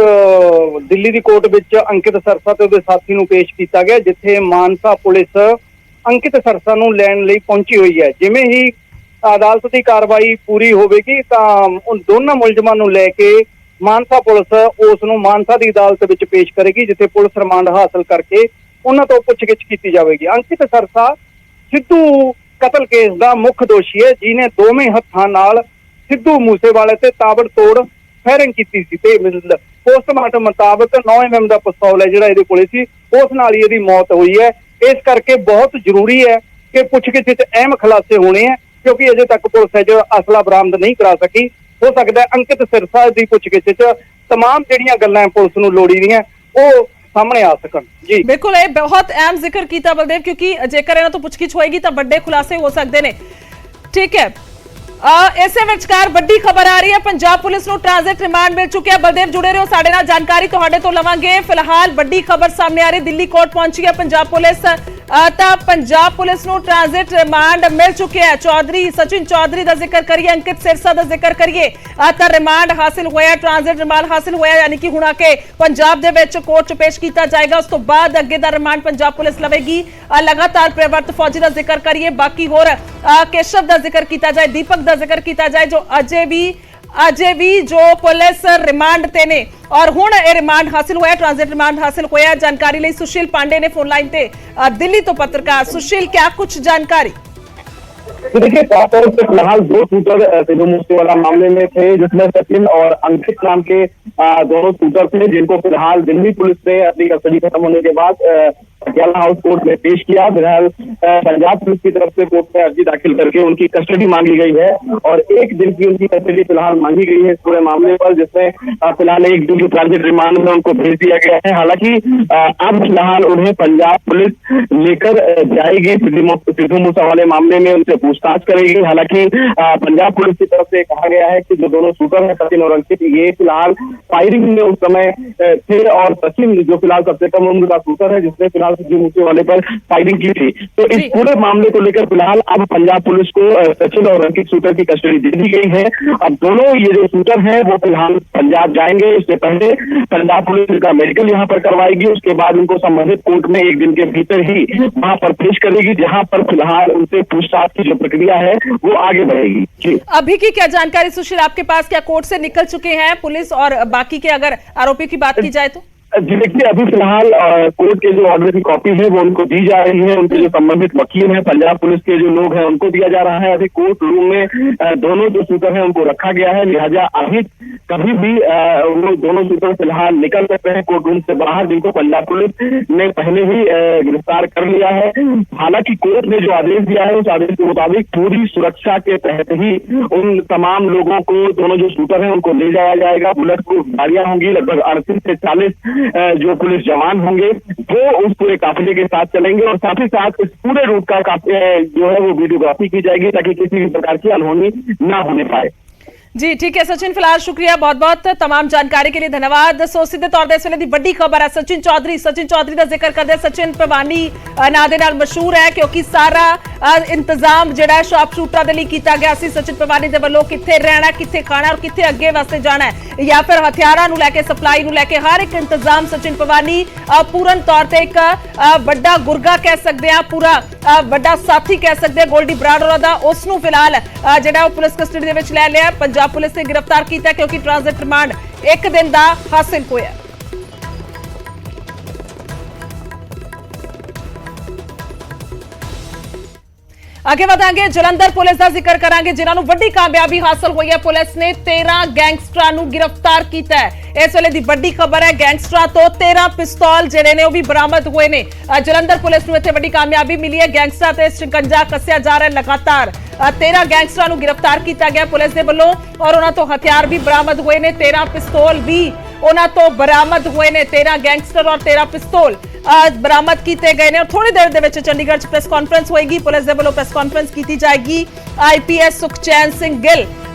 ਦਿੱਲੀ ਦੀ ਕੋਰਟ ਵਿੱਚ ਅੰਕਿਤ ਸਰਸਾ ਤੇ ਉਹਦੇ ਸਾਥੀ ਨੂੰ ਪੇਸ਼ ਕੀਤਾ ਗਿਆ, ਜਿੱਥੇ ਮਾਨਸਾ ਪੁਲਿਸ ਅੰਕਿਤ ਸਰਸਾ ਨੂੰ ਲੈਣ ਲਈ ਪਹੁੰਚੀ ਹੋਈ ਹੈ। ਜਿਵੇਂ ਹੀ ਅਦਾਲਤ ਦੀ ਕਾਰਵਾਈ ਪੂਰੀ ਹੋਵੇਗੀ ਤਾਂ ਉਹ ਦੋਨਾਂ ਮੁਲਜ਼ਮਾਂ ਨੂੰ ਲੈ ਕੇ ਮਾਨਸਾ ਪੁਲਿਸ ਉਸ ਨੂੰ ਮਾਨਸਾ ਦੀ ਅਦਾਲਤ ਵਿੱਚ ਪੇਸ਼ ਕਰੇਗੀ, ਜਿੱਥੇ ਪੁਲਿਸ ਰਿਮਾਂਡ ਹਾਸਲ ਕਰਕੇ ਉਹਨਾਂ ਤੋਂ ਪੁੱਛਗਿੱਛ ਕੀਤੀ ਜਾਵੇਗੀ। ਅੰਕਿਤ ਸਰਸਾ ਸਿੱਧੂ ਕਤਲ ਕੇਸ ਦਾ ਮੁੱਖ ਦੋਸ਼ੀ ਹੈ, ਜਿਹਨੇ ਦੋਵੇਂ ਹੱਥਾਂ ਨਾਲ ਸਿੱਧੂ ਮੂਸੇਵਾਲੇ ਤੇ ਤਾਬੜਤੋੜ ਫਾਇਰਿੰਗ ਕੀਤੀ ਸੀ ਤੇ ਪੋਸਟਮਾਰਟਮ ਮੁਤਾਬਕ 9 mm ਦਾ ਪਿਸਤੌਲ ਹੈ ਜਿਹੜਾ ਇਹਦੇ ਕੋਲੇ ਸੀ, ਉਸ ਨਾਲ ਹੀ ਇਹਦੀ ਮੌਤ ਹੋਈ ਹੈ। ਇਸ ਕਰਕੇ ਬਹੁਤ ਜ਼ਰੂਰੀ ਹੈ ਕਿ ਪੁੱਛਗਿੱਛ ਵਿੱਚ ਅਹਿਮ ਖੁਲਾਸੇ ਹੋਣੇ ਹੈ, ਕਿਉਂਕਿ ਅਜੇ ਤੱਕ ਪੁਲਿਸ ਹੈ ਜੋ ਅਸਲਾ ਬਰਾਮਦ ਨਹੀਂ ਕਰਾ ਸਕੀ। ਹੋ ਸਕਦਾ ਹੈ ਅੰਕਿਤ ਸਿਰਸਾ ਦੀ ਪੁੱਛਗਿੱਛ ਵਿੱਚ तमाम ਜਿਹੜੀਆਂ ਗੱਲਾਂ ਪੁਲਿਸ ਨੂੰ ਲੋੜੀਂਦੀਆਂ ਉਹ ਸਾਹਮਣੇ ਆ ਸਕਣ। ਜੀ ਬਿਲਕੁਲ, ਇਹ ਬਹੁਤ ਅਹਿਮ ਜ਼ਿਕਰ ਕੀਤਾ ਬਲਦੇਵ, ਕਿਉਂਕਿ ਜੇਕਰ ਇਹਨਾਂ ਤੋਂ ਪੁੱਛਗਿੱਛ ਹੋਏਗੀ ਤਾਂ ਵੱਡੇ ਖੁਲਾਸੇ ਹੋ ਸਕਦੇ ਨੇ। ਠੀਕ ਹੈ, ਇਸੇ ਵਿਚਕਾਰ ਵੱਡੀ ਖਬਰ ਆ ਰਹੀ ਹੈ। ਪੰਜਾਬ ਪੁਲਿਸ ਨੂੰ ਟ੍ਰਾਂਜ਼ਿਟ ਰਿਮਾਂਡ ਮਿਲ ਚੁੱਕਿਆ। ਬਲਦੇਵ ਜੁੜੇ ਰਹੋ ਸਾਡੇ ਨਾਲ, ਜਾਣਕਾਰੀ ਤੁਹਾਡੇ ਤੋਂ ਲਵਾਂਗੇ। ਫਿਲਹਾਲ ਵੱਡੀ ਖਬਰ ਸਾਹਮਣੇ ਆ ਰਹੀ, ਦਿੱਲੀ ਕੋਰਟ ਪਹੁੰਚੀ ਹੈ ਪੰਜਾਬ ਪੁਲਿਸ। ਤਾਂ ਪੰਜਾਬ ਪੁਲਿਸ ਨੂੰ ਟ੍ਰਾਂਜ਼ਿਟ ਰਿਮਾਂਡ ਮਿਲ ਚੁੱਕਿਆ ਹੈ। ਸਚਿਨ ਚੌਧਰੀ ਦਾ ਜ਼ਿਕਰ ਕਰੀਏ, ਅੰਕਿਤ ਸਿਰਸਾ ਦਾ ਜ਼ਿਕਰ ਕਰੀਏ ਤਾਂ ਰਿਮਾਂਡ ਹਾਸਿਲ ਹੋਇਆ, ਟ੍ਰਾਂਜ਼ਿਟ ਰਿਮਾਂਡ ਹਾਸਿਲ ਹੋਇਆ, ਯਾਨੀ ਕਿ ਹੁਣ ਆ ਕੇ ਪੰਜਾਬ ਦੇ ਵਿੱਚ ਕੋਰਟ 'ਚ ਪੇਸ਼ ਕੀਤਾ ਜਾਏਗਾ। ਉਸ ਤੋਂ ਬਾਅਦ ਅੱਗੇ ਦਾ ਰਿਮਾਂਡ ਪੰਜਾਬ ਪੁਲਿਸ ਲਵੇਗੀ। ਲਗਾਤਾਰ ਪ੍ਰਵਰਤ ਫੌਜੀ ਦਾ ਜ਼ਿਕਰ ਕਰੀਏ, ਬਾਕੀ ਹੋਰ ਕੇਸ਼ਵ ਦਾ ਜ਼ਿਕਰ ਕੀਤਾ ਜਾਏ, ਦੀਪਕ ਦਾ ਜ਼ਿਕਰ ਕੀਤਾ ਜਾਏ, ਜੋ ਅਜੇ ਵੀ ਜੋ ਪੁਲਿਸ ਰਿਮਾਂਡ ਤੇ ਨੇ ਔਰ ਹੁਣ ਇਹ ਰਿਮਾਂਡ ਹਾਸਿਲ ਹੋਇਆ, ਟ੍ਰਾਂਜ਼ਿਟ ਰਿਮਾਂਡ ਹਾਸਿल ਹੋਇਆ। जानकारी ਲਈ सुशील पांडे ने फोन लाइन पे दिल्ली तो पत्रकार। सुशील, क्या कुछ जानकारी? तो देखिए, तौर पे फिलहाल 2 शूटर सिद्धू मूसेवाला मामले में थे, जिसमें सचिन और अंकित नाम के दोनों शूटर थे, जिनको फिलहाल दिल्ली पुलिस ने अपनी कस्टडी खत्म होने के बाद पटियाला हाउस कोर्ट में पेश किया। फिलहाल पंजाब पुलिस की तरफ से कोर्ट में अर्जी दाखिल करके उनकी कस्टडी मांगी गई है और 1 दिन की उनकी कस्टडी फिलहाल मांगी गई है इस पूरे मामले पर, जिसमें फिलहाल 1 दिन की ट्रांजिट रिमांड में उनको भेज दिया गया है। हालांकि अब फिलहाल उन्हें पंजाब पुलिस लेकर जाएगी, सिद्धू मूसेवाले मामले में उनसे पूछताछ करेगी। हालांकि पंजाब पुलिस की तरफ से कहा गया है कि जो दोनों शूटर हैं सचिन और अंकित, ये फिलहाल फायरिंग में उस समय थे और सचिन जो फिलहाल सबसे कम उम्र का शूटर है, जिसने फिलहाल फिलहाल सिद्धू मूसेवाले पर फायरिंग की थी। तो इस पूरे मामले को लेकर फिलहाल अब पंजाब पुलिस को सचिन और अंकित शूटर की कस्टडी दे दी गई है। अब दोनों ये जो शूटर हैं वो फिलहाल पंजाब जाएंगे। इससे पहले पंजाब पुलिस इनका मेडिकल यहाँ पर करवाएगी, उसके बाद उनको संबंधित कोर्ट में एक दिन के भीतर ही वहां पर पेश करेगी, जहां पर फिलहाल उनसे पूछताछ की जो प्रक्रिया है वो आगे बढ़ेगी। जी अभी की क्या जानकारी सुशील आपके पास, क्या कोर्ट से निकल चुके हैं पुलिस और बाकी के अगर आरोपी की बात की जाए तो? जी देखिए, अभी फिलहाल कोर्ट के जो ऑर्डर की कॉपी है वो उनको दी जा रही है। उनके जो संबंधित वकील हैं, पंजाब पुलिस के जो लोग हैं, उनको दिया जा रहा है। अभी कोर्ट रूम में दोनों जो शूटर हैं उनको रखा गया है, लिहाजा अभी कभी भी वो दोनों शूटर फिलहाल निकल सकते हैं कोर्ट रूम से बाहर, जिनको पंजाब पुलिस ने पहले ही गिरफ्तार कर लिया है। हालांकि कोर्ट ने जो आदेश दिया है उस आदेश के मुताबिक पूरी सुरक्षा के तहत ही उन तमाम लोगों को, दोनों जो शूटर हैं उनको ले जाया जाएगा। बुलेट प्रूफ गाड़ियां होंगी, लगभग 38 से 40 जो पुलिस जवान होंगे वो उस पूरे काफिले के साथ चलेंगे और साथ ही साथ इस पूरे रूट का जो है वो वीडियोग्राफी की जाएगी ताकि किसी भी प्रकार की अनहोनी ना होने पाए। जी ठीक है सचिन, फिलहाल शुक्रिया बहुत बहुत तमाम जानकारी के लिए धन्यवाद। सो सीधे तौर ते इस वेले दी वड्डी खबर है सचिन चौधरी का जिक्र करदे। सचिन पवानी नां दे नाल मशहूर है क्योंकि सारा इंतजाम जिहड़ा शार्प शूटरां दे लई कीता गया सी। सचिन पवानी दे वल्लों कित्थे रहना, कित्थे खाना और कित्थे अगे वास्ते जाना है या फिर हथियारां नूं लैके सप्लाई नूं लैके हर एक इंतजाम सचिन पवानी पूर्ण तौर ते एक वड्डा गुरगा कह सकते हैं, पूरा वड्डा साथी कह सकते हैं गोल्डी बराड़ होरां दा। उस नूं फिलहाल जिहड़ा पुलिस कस्टडी दे विच लै लिया, पंजाब पुलिस ने गिरफ्तार किया क्योंकि ट्रांजिट रिमांड एक दिन दा हासिल होया। आगे बढ़ांगे, जलंधर पुलिस का जिक्र करांगे जिन्होंने वड्डी कामयाबी हासिल हुई है। पुलिस ने 13 गैंगस्टरां नूं गिरफ्तार किया है। इस वेले दी वड्डी खबर है, गैंगस्टरां तो 13 पिस्तौल जिहड़े ने वो भी बरामद हुए ने। जलंधर पुलिस नूं इत्थे वड्डी कामयाबी मिली है। गैंगस्टरां ते शिकंजा कस्या जा रहा है लगातार। 13 गैंगस्टरां नूं गिरफ्तार किया गया पुलिस दे वल्लों और उन्हां तो हथियार भी बरामद हुए ने, 13 पिस्तौल भी उन्हां तो बरामद हुए ने। 13 गैंगस्टर और 13 पिस्तौल बरामद किए गए ने और थोड़ी देर दे विच चंडीगढ़ च प्रेस कॉन्फ्रेंस होएगी, पुलिस दे वल्लों प्रेस कॉन्फ्रेंस की जाएगी। IPS Sukhchain Singh Gill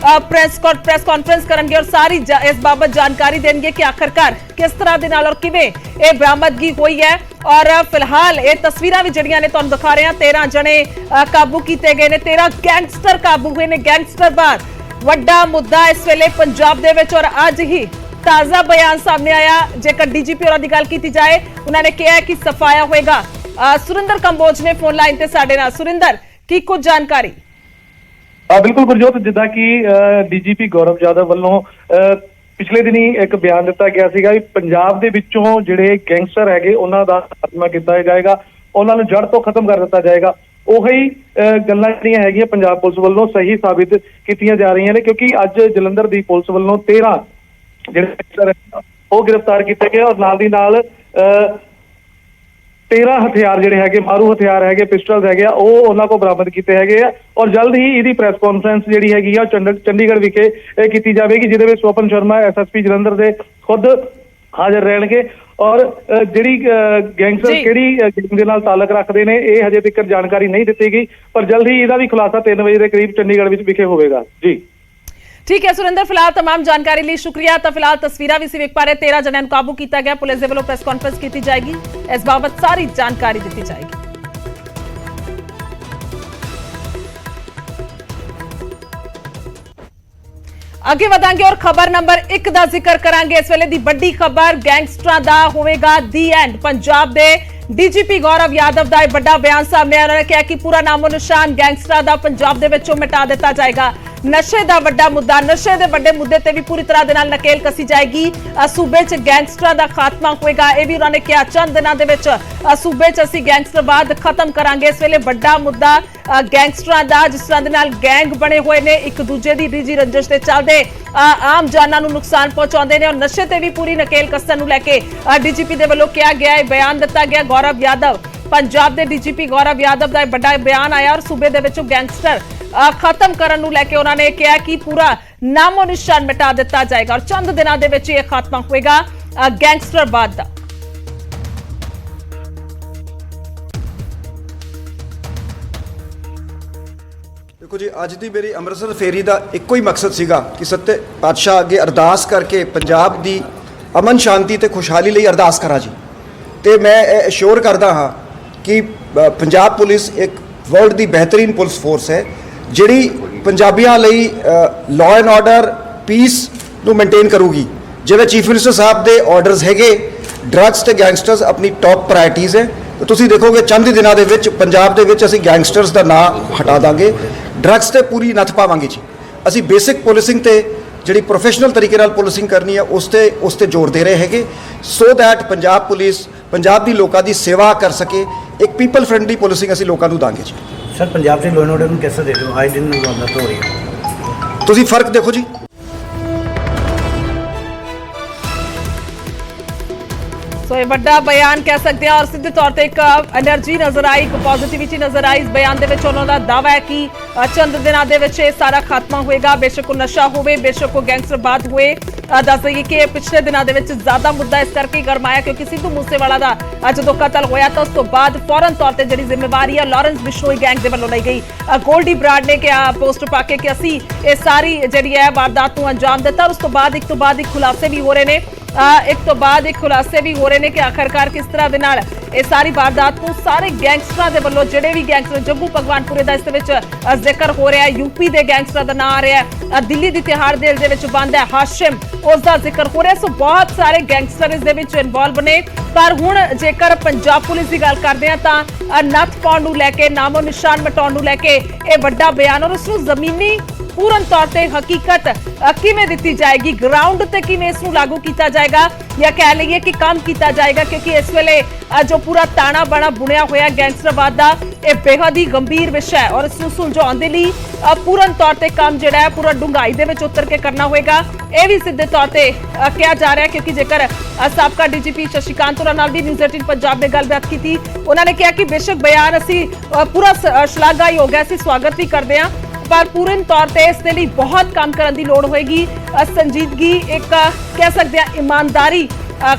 press conference करेंगे और सारी इस बाबत जानकारी देंगे कि आखिरकार किस तरह दे नाल और किवें ये बरामदगी हुई है। और फिलहाल ये तस्वीरां भी जड़ियां ने तुहानूं दिखा रहे हैं, 13 जने काबू किए गए ने, 13 गैंगस्टर काबू हुए ने। गैंगस्टरवाद वड्डा मुद्दा इस वेले पंजाब दे विच और अज ही ताजा बयान सामने आया। जेकर DGP होरां दी गल कीती जाए, उन्होंने कहा कि सफाया होएगा। सुरिंदर कंबोज ने फोन लाइन ते साडे नाल। सुरिंदर की कुछ जानकारी? बिल्कुल गुरजोत, जिद्दां कि DGP गौरव यादव ਵੱਲੋਂ पिछले दिन ही एक बयान दिता गया सीगा कि पंजाब दे विचों ਜਿਹੜੇ ਗੈਂਗਸਟਰ ਹੈਗੇ ਉਹਨਾਂ ਦਾ ਖਾਤਮਾ ਕੀਤਾ ਜਾਏਗਾ, ਉਹਨਾਂ ਨੂੰ ਜੜ ਤੋਂ ਖਤਮ ਕਰ ਦਿੱਤਾ ਜਾਏਗਾ। ਉਹੀ ਗੱਲਾਂ ਜਿਹੜੀਆਂ ਹੈਗੀਆਂ ਪੰਜਾਬ ਪੁਲਿਸ ਵੱਲੋਂ ਸਹੀ ਸਾਬਿਤ ਕੀਤੀਆਂ ਜਾ ਰਹੀਆਂ ਨੇ ਕਿਉਂਕਿ ਅੱਜ ਜਲੰਧਰ ਦੀ ਪੁਲਿਸ ਵੱਲੋਂ 13 ਜਿਹੜੇ ਗੈਂਗਸਟਰ ਉਹ गिरफ्तार ਕੀਤੇ ਗਏ ਔਰ ਨਾਲ ਦੀ ਨਾਲ 13 ਹਥਿਆਰ ਜਿਹੜੇ ਹੈਗੇ, ਮਾਰੂ ਹਥਿਆਰ ਹੈਗੇ, ਪਿਸਟਲਸ ਹੈਗੇ ਆ, ਉਹ ਉਹਨਾਂ ਕੋਲ ਬਰਾਮਦ ਕੀਤੇ ਹੈਗੇ ਆ ਔਰ ਜਲਦ ਹੀ ਇਹਦੀ ਪ੍ਰੈਸ ਕਾਨਫਰੰਸ ਜਿਹੜੀ ਹੈਗੀ ਆ ਚੰਡੀਗੜ੍ਹ ਵਿਖੇ ਕੀਤੀ ਜਾਵੇਗੀ, ਜਿਹਦੇ ਵਿੱਚ ਸਵਪਨ ਸ਼ਰਮਾ SSP ਜਲੰਧਰ ਦੇ ਖੁਦ ਹਾਜ਼ਰ ਰਹਿਣਗੇ ਔਰ ਜਿਹੜੀ ਗੈਂਗਸਟਰ ਕਿਹੜੀ ਗੈਂਗ ਦੇ ਨਾਲ ਤਾਲੁਕ ਰੱਖਦੇ ਨੇ ਇਹ ਹਜੇ ਤੱਕ ਜਾਣਕਾਰੀ ਨਹੀਂ ਦਿੱਤੀ ਗਈ, ਪਰ ਜਲਦ ਹੀ ਇਹਦਾ ਵੀ ਖੁਲਾਸਾ 3 ਵਜੇ ਦੇ ਕਰੀਬ ਚੰਡੀਗੜ੍ਹ ਵਿੱਚ ਵਿਖੇ ਹੋਵੇਗਾ। ਜੀ ठीक है सुरिंदर, फिलहाल तमाम जानकारी लिए शुक्रिया। तो फिलहाल तस्वीरें भी वेख पा रहे, 13 जने काबू किया गया। पुलिस के वालों प्रेस कॉन्फ्रेंस की जाएगी, इस बाबत सारी जानकारी दी जाएगी। आगे बढ़ांगे और खबर नंबर 1 का जिक्र करांगे। इस वेले दी बड़ी खबर गैंगस्टरां दा होवेगा दी and. Punjab they DGP Gaurav Yadav का बड़ा बयान सामने आया। उन्होंने कहा कि पूरा नामो निशान गैंगस्टरां दा पंजाब दे विचों मिटा दिता जाएगा। नशे का वड्डा मुद्दा, नशे के वड्डे मुद्दे ते भी पूरी तरह दे नाल नकेल कसी जाएगी। सूबे च गैंगस्टरां दा खात्मा होएगा, यह भी उन्होंने कहा। चंद दिनों दे विच सूबे च असीं गैंगस्टरवाद खत्म करांगे। इस वेले वड्डा मुद्दा गैंगस्टरां दा, जिस तरह दे नाल गैंग बने हुए ने, एक दूजे की रिजी रंजिश के चलते आम जाना नूं नुकसान पहुंचाते हैं और नशे ते भी पूरी नकेल कसण नूं लैके DGP दे वल्लों कहा गया है, बयान दिता गया। गौरव यादव, पंजाब के DGP गौरव यादव का बड़ा बयान आया और सूबे दे विचों गैंगस्टर खत्म करने नूं लैके उन्होंने कहा कि पूरा नामो निशान मिटा दिता जाएगा और चंद दिनों दे विच यह खात्मा होएगा गैंगस्टरवाद दा। देखो जी, अज की मेरी अमृतसर फेरी का एको ही मकसद सीगा कि सत्य पातशाह अगे अरदास करके पंजाब की अमन शांति ते खुशहाली लई अरदास करा जी। ਤੇ ਮੈਂ ਅਸ਼ੋਰ ਕਰਦਾ ਹਾਂ ਕਿ ਪੰਜਾਬ ਪੁਲਿਸ ਇੱਕ ਵਰਲਡ ਦੀ ਬਿਹਤਰੀਨ ਪੁਲਿਸ ਫੋਰਸ ਹੈ ਜਿਹੜੀ ਪੰਜਾਬੀਆਂ ਲਈ ਲਾਅ ਐਂਡ ਆਰਡਰ ਪੀਸ ਨੂੰ ਮੇਨਟੇਨ ਕਰੂਗੀ। ਜਿਵੇਂ ਚੀਫ ਮਿਨਿਸਟਰ ਸਾਹਿਬ ਦੇ ਆਰਡਰਸ ਹੈਗੇ, ਡਰੱਗਸ ਤੇ ਗੈਂਗਸਟਰਸ ਆਪਣੀ ਟੌਪ ਪ੍ਰਾਇਰਟੀਜ਼ ਹੈ। ਤੇ ਤੁਸੀਂ ਦੇਖੋਗੇ ਚੰਦ ਦਿਨਾਂ ਦੇ ਵਿੱਚ ਪੰਜਾਬ ਦੇ ਵਿੱਚ ਅਸੀਂ ਗੈਂਗਸਟਰਸ ਦਾ ਨਾਂ ਹਟਾ ਦਾਂਗੇ, ਡਰੱਗਸ ਤੇ ਪੂਰੀ ਨੱਥ ਪਾਵਾਂਗੇ ਜੀ। ਅਸੀਂ ਬੇਸਿਕ ਪੁਲਿਸਿੰਗ ਤੇ ਜਿਹੜੀ ਪ੍ਰੋਫੈਸ਼ਨਲ ਤਰੀਕੇ ਨਾਲ ਪੁਲਿਸਿੰਗ ਕਰਨੀ ਹੈ ਉਸ ਤੇ ਜ਼ੋਰ ਦੇ ਰਹੇ ਹੈਗੇ so that Punjab police Punjab ਦੀ ਲੋਕਾਂ ਦੀ ਸੇਵਾ ਕਰ ਸਕੇ। ਇੱਕ ਪੀਪਲ ਫ੍ਰੈਂਡਲੀ ਪੁਲਿਸਿੰਗ ਅਸੀਂ ਲੋਕਾਂ ਨੂੰ ਦਾਂਗੇ ਜੀ। सर पंजाब से लॉ एंड ऑर्डर में कैसे देख रहे हो? आए दिन वारदात हो रही है, ਤੁਸੀਂ ਫਰਕ ਦੇਖੋ ਜੀ। ਸੋ ਇਹ ਵੱਡਾ ਬਿਆਨ ਕਹਿ ਸਕਦੇ ਹਾਂ ਔਰ ਸਿੱਧੇ ਤੌਰ ਤੇ ਇੱਕ એનર્ਜੀ ਨਜ਼ਰ ਆਈ, ਇੱਕ ਪੋਜ਼ਿਟਿਵਿਟੀ ਨਜ਼ਰ ਆਈ ਇਸ ਬਿਆਨ ਦੇ ਵਿੱਚ। ਉਹਨਾਂ ਦਾ ਦਾਅਵਾ ਹੈ ਕਿ ਚੰਦ ਦਿਨਾਂ ਦੇ ਵਿੱਚ ਇਹ ਸਾਰਾ ਖਾਤਮਾ ਹੋਏਗਾ, ਬੇਸ਼ੱਕ ਉਹ ਨਸ਼ਾ ਹੋਵੇ, ਬੇਸ਼ੱਕ ਉਹ ਗੈਂਗਸਟਰਵਾਦ ਹੋਏ। ਦੱਸ ਦਈਏ ਕਿ ਪਿਛਲੇ ਦਿਨਾਂ ਦੇ ਵਿੱਚ ਜ਼ਿਆਦਾ ਮੁੱਦਾ ਇਸ ਕਰਕੇ ਗਰਮਾਇਆ ਕਿਉਂਕਿ ਸਿੱਧੂ ਮੂਸੇਵਾਲਾ ਦਾ ਜਦੋਂ ਕਤਲ ਹੋਇਆ ਤਾਂ ਉਸ ਤੋਂ ਬਾਅਦ ਫੌਰਨ ਤੌਰ ਤੇ ਜਿਹੜੀ ਜ਼ਿੰਮੇਵਾਰੀ ਹੈ ਲਾਰੈਂਸ ਬਿਸ਼ਨੋਈ ਗੈਂਗ ਦੇ ਵੱਲੋਂ ਲਈ ਗਈ। ਗੋਲਡੀ ਬਰਾਡ ਨੇ ਕਿਹਾ ਪੋਸਟ ਪਾ ਕੇ ਕਿ ਅਸੀਂ ਇਹ ਸਾਰੀ ਜਿਹੜੀ ਹੈ ਵਾਰਦਾਤ ਨੂੰ ਅੰਜਾਮ ਦਿੱਤਾ। ਉਸ ਤੋਂ ਬਾਅਦ ਇੱਕ ਖੁਲਾਸੇ ਵੀ ਹੋ ਰਹੇ ਨੇ ਕਿ ਆਖਰਕਾਰ ਕਿਸ ਤਰ੍ਹਾਂ ਦੇ ਨਾਲ ਇਹ ਸਾਰੀ ਵਾਰਦਾਤ ਨੂੰ ਸਾਰੇ ਗੈਂਗਸਟਰਾਂ ਦੇ ਵੱਲੋਂ ਜਿਹੜੇ ਵੀ ਗੈਂਗਸਟਰ ਜੱਗੂ ਭਗਵਾਨਪੁਰੇ ਦਾ ਇਸ ਦੇ ਵਿੱਚ ਜ਼ਿਕਰ ਹੋ ਰਿਹਾ ਹੈ, ਯੂਪੀ ਦੇ ਗੈਂਗਸਟਰਾਂ ਦਾ ਨਾਂ ਆ ਰਿਹਾ ਹੈ, ਦਿੱਲੀ ਦੀ ਤਿਹਾੜ ਜੇਲ੍ਹ ਦੇ ਵਿੱਚ ਬੰਦ ਹੈ ਹਾਸ਼ਿਮ, ਉਸ ਦਾ ਜ਼ਿਕਰ ਹੋ ਰਿਹਾ। ਸੋ ਬਹੁਤ ਸਾਰੇ ਗੈਂਗਸਟਰ ਇਸ ਦੇ ਵਿੱਚ ਇਨਵੋਲਵ ਨੇ। ਪਰ ਹੁਣ ਜੇਕਰ ਪੰਜਾਬ ਪੁਲਿਸ ਦੀ ਗੱਲ ਕਰਦੇ ਹਾਂ ਤਾਂ ਨੱਥ ਪਾਉਣ ਨੂੰ ਲੈ ਕੇ, ਨਾਮੋ ਨਿਸ਼ਾਨ ਮਿਟਾਉਣ ਨੂੰ ਲੈ ਕੇ ਇਹ ਵੱਡਾ ਬਿਆਨ ਔਰ ਉਸ ਨੂੰ ਜ਼ਮੀਨੀ ਪੂਰਨ ਤੌਰ ਤੇ ਹਕੀਕਤ ਕਿਵੇਂ ਦਿੱਤੀ ਜਾਏਗੀ, ਗਰਾਊਂਡ ਤੇ ਕਿਵੇਂ ਇਸ ਨੂੰ ਲਾਗੂ ਕੀਤਾ ਜਾਏਗਾ ਜਾਂ ਕਹਿ ਲਈਏ ਕਿ ਕੰਮ ਕੀਤਾ ਜਾਏਗਾ ਕਿਉਂਕਿ ਇਸ ਵੇਲੇ ਜੋ ਪੂਰਾ ਤਾਣਾ ਬਾਣਾ ਬੁਣਿਆ ਹੋਇਆ ਗੈਂਗਸਟਰਵਾਦ ਦਾ ਇਹ ਬੇਹੱਦ ਹੀ ਗੰਭੀਰ ਵਿਸ਼ਾ ਹੈ ਔਰ ਇਸ ਨੂੰ ਸੁਲਝਾਉਣ ਦੇ ਲਈ ਪੂਰਨ ਤੌਰ ਤੇ ਕੰਮ ਜਿਹੜਾ ਹੈ ਪੂਰਾ ਡੂੰਘਾਈ ਦੇ ਵਿੱਚ ਉਤਰ ਕੇ ਕਰਨਾ ਹੋਏਗਾ। ਇਹ ਵੀ ਸਿੱਧੇ ਤੌਰ ਤੇ ਕਿਹਾ ਜਾ ਰਿਹਾ ਕਿਉਂਕਿ ਜੇਕਰ ਸਾਬਕਾ ਡੀਜੀਪੀ ਸ਼ਸ਼ੀਕਾਂਤ ਹੋਰਾਂ ਨਾਲ ਵੀ ਨਿਊਜ਼ 18 ਪੰਜਾਬ ਨੇ ਗੱਲਬਾਤ ਕੀਤੀ, ਉਹਨਾਂ ਨੇ ਕਿਹਾ ਕਿ ਬੇਸ਼ੱਕ ਬਿਆਨ ਅਸੀਂ ਪੂਰਾ ਸ਼ਲਾਘਾਯੋਗ ਹੈ, ਅਸੀਂ ਸਵਾਗਤ ਵੀ ਕਰਦੇ ਹਾਂ ਪਰ ਪੂਰਨ ਤੌਰ ਤੇ ਇਸ ਦੇ ਲਈ ਬਹੁਤ ਕੰਮ ਕਰਨ ਦੀ ਲੋੜ ਹੋਏਗੀ। ਸੰਜੀਦਗੀ, ਇੱਕ ਕਹਿ ਸਕਦੇ ਹਾਂ ਇਮਾਨਦਾਰੀ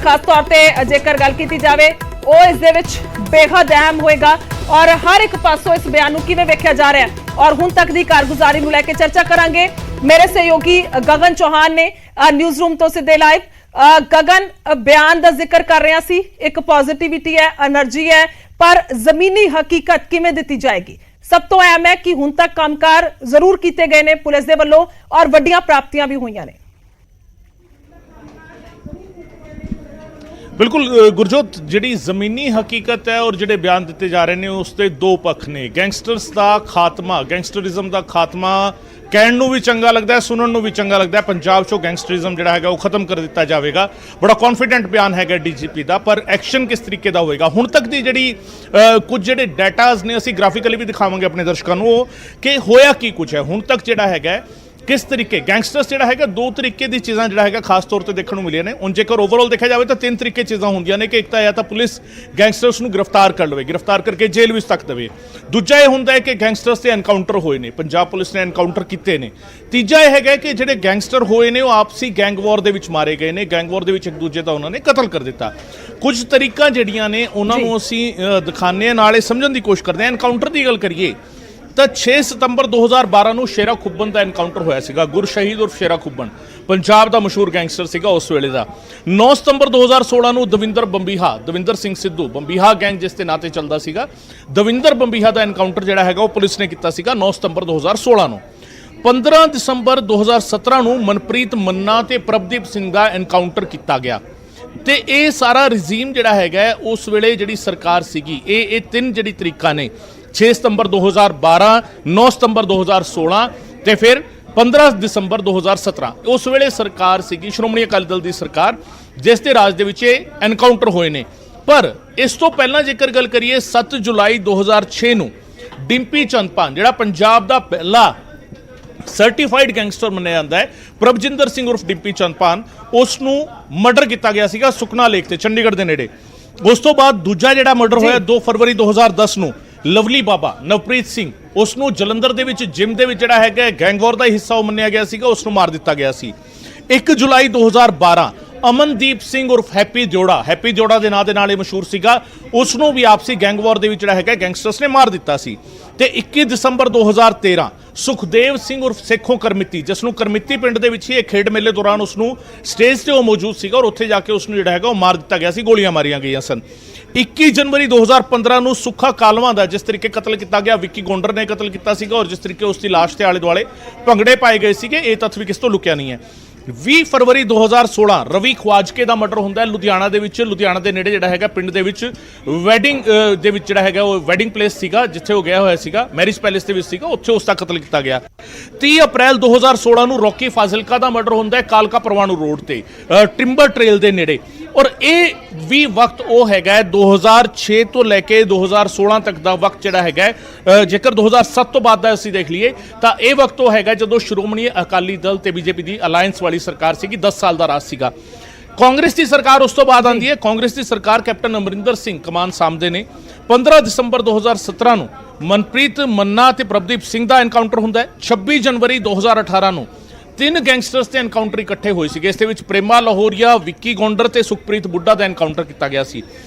ਖਾਸ ਤੌਰ ਤੇ ਜੇਕਰ ਗੱਲ ਕੀਤੀ ਜਾਵੇ ਉਹ ਇਸ ਦੇ ਵਿੱਚ ਬੇਹੱਦ ਅਹਿਮ ਹੋਏਗਾ ਔਰ ਹਰ ਇੱਕ ਪਾਸੋਂ ਇਸ ਬਿਆਨ ਨੂੰ ਕਿਵੇਂ ਵੇਖਿਆ ਜਾ ਰਿਹਾ ਹੈ ਔਰ ਹੁਣ ਤੱਕ ਦੀ ਕਾਰਗੁਜ਼ਾਰੀ ਨੂੰ ਲੈ ਕੇ ਚਰਚਾ ਕਰਾਂਗੇ। ਮੇਰੇ ਸਹਿਯੋਗੀ ਗਗਨ ਚੌਹਾਨ ਨੇ ਨਿਊਜ਼ ਰੂਮ ਤੋਂ ਸਿੱਧੇ ਲਾਈਵ। ਗਗਨ, ਬਿਆਨ ਦਾ ਜ਼ਿਕਰ ਕਰ ਰਿਹਾ ਸੀ, ਇੱਕ ਪੋਜ਼ਿਟਿਵਿਟੀ ਹੈ, એનર્ਜੀ ਹੈ, ਪਰ ਜ਼ਮੀਨੀ ਹਕੀਕਤ ਕਿਵੇਂ ਦਿੱਤੀ ਜਾਏਗੀ? ਸਭ ਤੋਂ ਅਹਿਮ ਹੈ ਕਿ ਹੁਣ ਤੱਕ ਕੰਮਕਾਰ ਜ਼ਰੂਰ ਕੀਤੇ ਗਏ ਨੇ ਪੁਲਿਸ ਦੇ ਵੱਲੋਂ ਔਰ ਵੱਡੀਆਂ ਪ੍ਰਾਪਤੀਆਂ ਵੀ ਹੋਈਆਂ ਨੇ। ਬਿਲਕੁਲ ਗੁਰਜੋਤ, ਜਿਹੜੀ ਜ਼ਮੀਨੀ ਹਕੀਕਤ ਹੈ ਔਰ ਜਿਹੜੇ ਬਿਆਨ ਦਿੱਤੇ ਜਾ ਰਹੇ ਨੇ ਉਸ ਦੇ ਦੋ ਪੱਖ ਨੇ। ਗੈਂਗਸਟਰਸ ਦਾ ਖਾਤਮਾ, ਗੈਂਗਸਟਰਿਜ਼ਮ ਦਾ ਖਾਤਮਾ ਕਹਿਣ ਨੂੰ ਵੀ ਚੰਗਾ ਲੱਗਦਾ ਹੈ, ਸੁਣਨ ਨੂੰ ਵੀ ਚੰਗਾ ਲੱਗਦਾ ਹੈ। ਪੰਜਾਬ 'ਚੋਂ ਗੈਂਗਸਟਰਿਜ਼ਮ ਜਿਹੜਾ ਹੈਗਾ ਉਹ ਖਤਮ ਕਰ ਦਿੱਤਾ ਜਾਵੇਗਾ, ਬੜਾ ਕੌਨਫੀਡੈਂਟ ਬਿਆਨ ਹੈਗਾ ਡੀਜੀਪੀ ਦਾ। ਪਰ ਐਕਸ਼ਨ ਕਿਸ ਤਰੀਕੇ ਦਾ ਹੋਏਗਾ? ਹੁਣ ਤੱਕ ਦੀ ਜਿਹੜੀ ਕੁਝ ਜਿਹੜੇ ਡਾਟਾਜ਼ ਨੇ ਅਸੀਂ ਗ੍ਰਾਫਿਕਲੀ ਵੀ ਦਿਖਾਵਾਂਗੇ ਆਪਣੇ ਦਰਸ਼ਕਾਂ ਨੂੰ ਉਹ ਕਿ ਹੋਇਆ ਕੀ ਕੁਝ ਹੈ ਹੁਣ ਤੱਕ ਜਿਹੜਾ ਹੈਗਾ ਕਿਸ ਤਰੀਕੇ ਗੈਂਗਸਟਰਸ ਜਿਹੜਾ ਹੈਗਾ ਦੋ ਤਰੀਕੇ ਦੀ ਚੀਜ਼ਾਂ ਜਿਹੜਾ ਹੈਗਾ ਖਾਸ ਤੌਰ ਤੇ ਦੇਖਣ ਨੂੰ ਮਿਲੀਆਂ ਨੇ। ਹੁਣ ਜੇਕਰ ਓਵਰਆਲ ਦੇਖਿਆ ਜਾਵੇ ਤਾਂ ਤਿੰਨ ਤਰੀਕੇ ਚੀਜ਼ਾਂ ਹੁੰਦੀਆਂ ਨੇ ਕਿ ਇੱਕ ਤਾਂ ਜਾਂ ਤਾਂ ਪੁਲਿਸ ਗੈਂਗਸਟਰਸ ਨੂੰ ਗ੍ਰਿਫਤਾਰ ਕਰ ਲਵੇ, ਗ੍ਰਿਫਤਾਰ ਕਰਕੇ ਜੇਲ੍ਹ ਵਿੱਚ ਤੱਕ ਦੇਵੇ। ਦੂਜਾ ਇਹ ਹੁੰਦਾ ਹੈ ਕਿ ਗੈਂਗਸਟਰਸ ਦੇ ਐਨਕਾਊਂਟਰ ਹੋਏ ਨੇ, ਪੰਜਾਬ ਪੁਲਿਸ ਨੇ ਐਨਕਾਊਂਟਰ ਕੀਤੇ ਨੇ। ਤੀਜਾ ਇਹ ਹੈਗਾ ਕਿ ਜਿਹੜੇ ਗੈਂਗਸਟਰ ਹੋਏ ਨੇ ਉਹ ਆਪਸੀ ਗੈਂਗ ਵਾਰ ਦੇ ਵਿੱਚ ਮਾਰੇ ਗਏ ਨੇ, ਗੈਂਗ ਵਾਰ ਦੇ ਵਿੱਚ ਇੱਕ ਦੂਜੇ ਦਾ ਉਹਨਾਂ ਨੇ ਕਤਲ ਕਰ ਦਿੱਤਾ। ਕੁਝ ਤਰੀਕਾਂ ਜਿਹੜੀਆਂ ਨੇ ਉਹਨਾਂ ਨੂੰ ਅਸੀਂ ਦਿਖਾਉਂਦੇ ਹਾਂ, ਨਾਲ ਇਹ ਸਮਝਣ ਦੀ ਕੋਸ਼ਿਸ਼ ਕਰਦੇ ਹਾਂ। ਐਨਕਾਊਂਟਰ ਦੀ ਗੱਲ ਕਰੀਏ ਤਾਂ 6 ਸਤੰਬਰ 2012 ਨੂੰ ਸ਼ੇਰਾ ਖੁੱਬਨ ਦਾ ਐਨਕਾਊਂਟਰ ਹੋਇਆ ਸੀਗਾ। ਗੁਰਸ਼ਹੀਦ ਉਰਫ ਸ਼ੇਰਾ ਖੁੱਬਨ ਪੰਜਾਬ ਦਾ ਮਸ਼ਹੂਰ ਗੈਂਗਸਟਰ ਸੀਗਾ ਉਸ ਵੇਲੇ ਦਾ। 9 ਸਤੰਬਰ 2016 ਨੂੰ ਦਵਿੰਦਰ ਸਿੰਘ ਸਿੱਧੂ ਬੰਬੀਹਾ ਗੈਂਗ ਜਿਸ ਦੇ ਨਾਂ ਤੇ ਚੱਲਦਾ ਸੀਗਾ, ਦਵਿੰਦਰ ਬੰਬੀਹਾ ਦਾ ਐਨਕਾਊਂਟਰ ਜਿਹੜਾ ਹੈਗਾ ਉਹ ਪੁਲਿਸ ਨੇ ਕੀਤਾ ਸੀਗਾ 9 ਸਤੰਬਰ 2016 ਨੂੰ। 15 ਦਸੰਬਰ 2017 ਨੂੰ ਮਨਪ੍ਰੀਤ ਮੰਨਾ ਤੇ ਪ੍ਰਭਦੀਪ ਸਿੰਘ ਦਾ ਐਨਕਾਊਂਟਰ ਕੀਤਾ ਗਿਆ। ਤੇ ਇਹ ਸਾਰਾ ਰਜੀਮ ਜਿਹੜਾ ਹੈਗਾ ਉਸ ਵੇਲੇ ਜਿਹੜੀ ਸਰਕਾਰ ਸੀਗੀ ਇਹ ਤਿੰਨ ਜਿਹੜੀ ਤਰੀਕਾ ਨੇ 6 ਸਤੰਬਰ 2012, 9 ਸਤੰਬਰ 2016 ਤੇ ਫਿਰ 15 ਦਸੰਬਰ 2017 ਉਸ ਵੇਲੇ ਸਰਕਾਰ ਸੀਗੀ ਸ਼੍ਰੋਮਣੀ ਅਕਾਲੀ ਦਲ ਦੀ ਸਰਕਾਰ ਜਿਸ ਦੇ ਰਾਜ ਦੇ ਵਿੱਚ ਇਹ ਐਨਕਾਊਂਟਰ ਹੋਏ ਨੇ। ਪਰ ਇਸ ਤੋਂ ਪਹਿਲਾਂ ਜੇਕਰ ਗੱਲ ਕਰੀਏ 7 ਜੁਲਾਈ 2006 ਨੂੰ ਡਿੰਪੀ ਚੰਦਪਾਨ ਜਿਹੜਾ ਪੰਜਾਬ ਦਾ ਪਹਿਲਾ ਸਰਟੀਫਾਈਡ ਗੈਂਗਸਟਰ ਮੰਨਿਆ ਜਾਂਦਾ ਹੈ, ਪ੍ਰਭਜਿੰਦਰ ਸਿੰਘ ਉਰਫ ਡਿੰਪੀ ਚੰਦਪਾਨ, ਉਸ ਨੂੰ ਮਰਡਰ ਕੀਤਾ ਗਿਆ ਸੀਗਾ ਸੁਖਨਾ ਲੇਕ ਤੇ ਚੰਡੀਗੜ੍ਹ ਦੇ ਨੇੜੇ। ਉਸ ਤੋਂ ਬਾਅਦ ਦੂਜਾ ਜਿਹੜਾ ਮਰਡਰ ਹੋਇਆ 2 ਫਰਵਰੀ 2010 ਨੂੰ ਲਵਲੀ ਬਾਬਾ ਨਵਪ੍ਰੀਤ ਸਿੰਘ, ਉਸ ਨੂੰ ਜਲੰਧਰ ਦੇ ਵਿੱਚ ਜਿਮ ਦੇ ਵਿੱਚ ਜਿਹੜਾ ਹੈਗਾ ਗੈਂਗਵਾਰ ਦਾ ਹਿੱਸਾ ਉਹ ਮੰਨਿਆ ਗਿਆ ਸੀਗਾ, ਉਸ ਨੂੰ ਮਾਰ ਦਿੱਤਾ ਗਿਆ ਸੀ। 1 ਜੁਲਾਈ 2012 ਅਮਨਦੀਪ ਸਿੰਘ ਉਰਫ ਹੈਪੀ ਜੋੜਾ ਦੇ ਨਾਂ ਦੇ ਨਾਲ ਇਹ ਮਸ਼ਹੂਰ ਸੀਗਾ, ਉਸ ਨੂੰ ਵੀ ਆਪਸੀ ਗੈਂਗਵਾਰ ਦੇ ਵਿੱਚ ਜਿਹੜਾ ਹੈਗਾ ਗੈਂਗਸਟਰਸ ਨੇ ਮਾਰ ਦਿੱਤਾ ਸੀ। ਤੇ 21 ਦਸੰਬਰ 2013 ਸੁਖਦੇਵ ਸਿੰਘ ਉਰਫ ਸੇਖੋਂ ਕਰਮਿੱਤੀ, ਜਿਸ ਨੂੰ ਕਰਮਿੱਤੀ ਪਿੰਡ ਦੇ ਵਿੱਚ ਹੀ ਇਹ ਖੇਡ ਮੇਲੇ ਦੌਰਾਨ ਉਸ ਨੂੰ ਸਟੇਜ ਤੇ ਉਹ ਮੌਜੂਦ ਸੀਗਾ ਔਰ ਉੱਥੇ ਜਾ ਕੇ ਉਸ ਨੂੰ ਜਿਹੜਾ ਹੈਗਾ ਉਹ ਮਾਰ ਦਿੱਤਾ ਗਿਆ ਸੀ, ਗੋਲੀਆਂ ਮਾਰੀਆਂ ਗਈਆਂ ਸਨ। 21 ਜਨਵਰੀ 2015 ਨੂੰ ਸੁੱਖਾ ਕਾਲਵਾਂ ਦਾ ਜਿਸ ਤਰੀਕੇ ਕਤਲ ਕੀਤਾ ਗਿਆ, ਵਿੱਕੀ ਗੋਂਡਰ ਨੇ ਕਤਲ ਕੀਤਾ ਸੀਗਾ ਔਰ ਜਿਸ ਤਰੀਕੇ ਉਸ ਦੀ ਲਾਸ਼ ਦੇ ਆਲੇ ਦੁਆਲੇ ਭੰਗੜੇ ਪਾਏ ਗਏ ਸੀਗੇ, ਇਹ ਤੱਥ ਵੀ ਕਿਸ ਤੋਂ ਲੁਕਿਆ ਨਹੀਂ ਹੈ। 20 ਫਰਵਰੀ 2016 ਰਵੀ ਖਵਾਜਕੇ ਦਾ ਮਰਡਰ ਹੁੰਦਾ ਹੈ ਲੁਧਿਆਣਾ ਦੇ ਵਿੱਚ, ਲੁਧਿਆਣਾ ਦੇ ਨੇੜੇ ਜਿਹੜਾ ਹੈਗਾ ਪਿੰਡ ਦੇ ਵਿੱਚ ਵੈਡਿੰਗ ਦੇ ਵਿੱਚ ਜਿਹੜਾ ਹੈਗਾ ਉਹ ਵੈਡਿੰਗ ਪਲੇਸ ਸੀਗਾ ਜਿੱਥੇ ਉਹ ਗਿਆ ਹੋਇਆ ਸੀਗਾ, ਮੈਰਿਜ ਪੈਲੇਸ ਦੇ ਵਿੱਚ ਸੀਗਾ, ਉੱਥੇ ਉਸ ਦਾ ਕਤਲ ਕੀਤਾ ਗਿਆ। 30 ਅਪ੍ਰੈਲ 2016 ਨੂੰ ਰੌਕੀ ਫਾਜ਼ਿਲਕਾ ਦਾ ਮਰਡਰ ਹੁੰਦਾ ਹੈ ਕਾਲਕਾ ਪਰਵਾਣੂ ਰੋਡ ਤੇ ਟਿੰਬਰ ਟ੍ਰੇਲ ਦੇ ਨੇੜੇ ਔਰ ਇਹ ਵੀ ਵਕਤ ਉਹ ਹੈਗਾ 2006 ਤੋਂ ਲੈ ਕੇ 2016 ਤੱਕ ਦਾ ਵਕਤ ਜਿਹੜਾ ਹੈਗਾ ਜੇਕਰ 2007 ਤੋਂ ਬਾਅਦ ਦਾ ਅਸੀਂ ਦੇਖ ਲਈਏ ਤਾਂ ਇਹ ਵਕਤ ਉਹ ਹੈਗਾ ਜਦੋਂ ਸ਼੍ਰੋਮਣੀ ਅਕਾਲੀ ਦਲ ਤੇ ਬੀਜੇਪੀ ਦੀ ਅਲਾਇੰਸ ਵਾਲੀ ਸਰਕਾਰ ਸੀਗੀ, 10 ਸਾਲ ਦਾ ਰਾਜ ਸੀਗਾ। ਕਾਂਗਰਸ ਦੀ ਸਰਕਾਰ ਉਸ ਤੋਂ ਬਾਅਦ ਆਉਂਦੀ ਹੈ। ਕਾਂਗਰਸ ਦੀ ਸਰਕਾਰ ਕੈਪਟਨ ਅਮਰਿੰਦਰ ਸਿੰਘ ਕਮਾਨ ਸਾਂਭਦੇ ਨੇ। 15 ਦਸੰਬਰ 2017 ਨੂੰ ਮਨਪ੍ਰੀਤ ਮੰਨਾ ਤੇ ਪ੍ਰਭਦੀਪ ਸਿੰਘ ਦਾ ਐਨਕਾਊਂਟਰ ਹੁੰਦਾ ਹੈ। 26 ਜਨਵਰੀ 2018 ਨੂੰ 3 ਗੈਂਗਸਟਰਸ ਤੇ ਐਨਕਾਊਂਟਰ ਇਕੱਠੇ ਹੋਏ ਸੀਗੇ, ਇਸ ਦੇ ਵਿੱਚ ਪ੍ਰੇਮਾ ਲਾਹੌਰੀਆ, ਵਿੱਕੀ ਗੋਂਡਰ ਤੇ ਸੁਖਪ੍ਰੀਤ ਬੁੱਢਾ ਦਾ ਐਨਕਾਊਂਟਰ ਕੀਤਾ ਗਿਆ ਸੀ।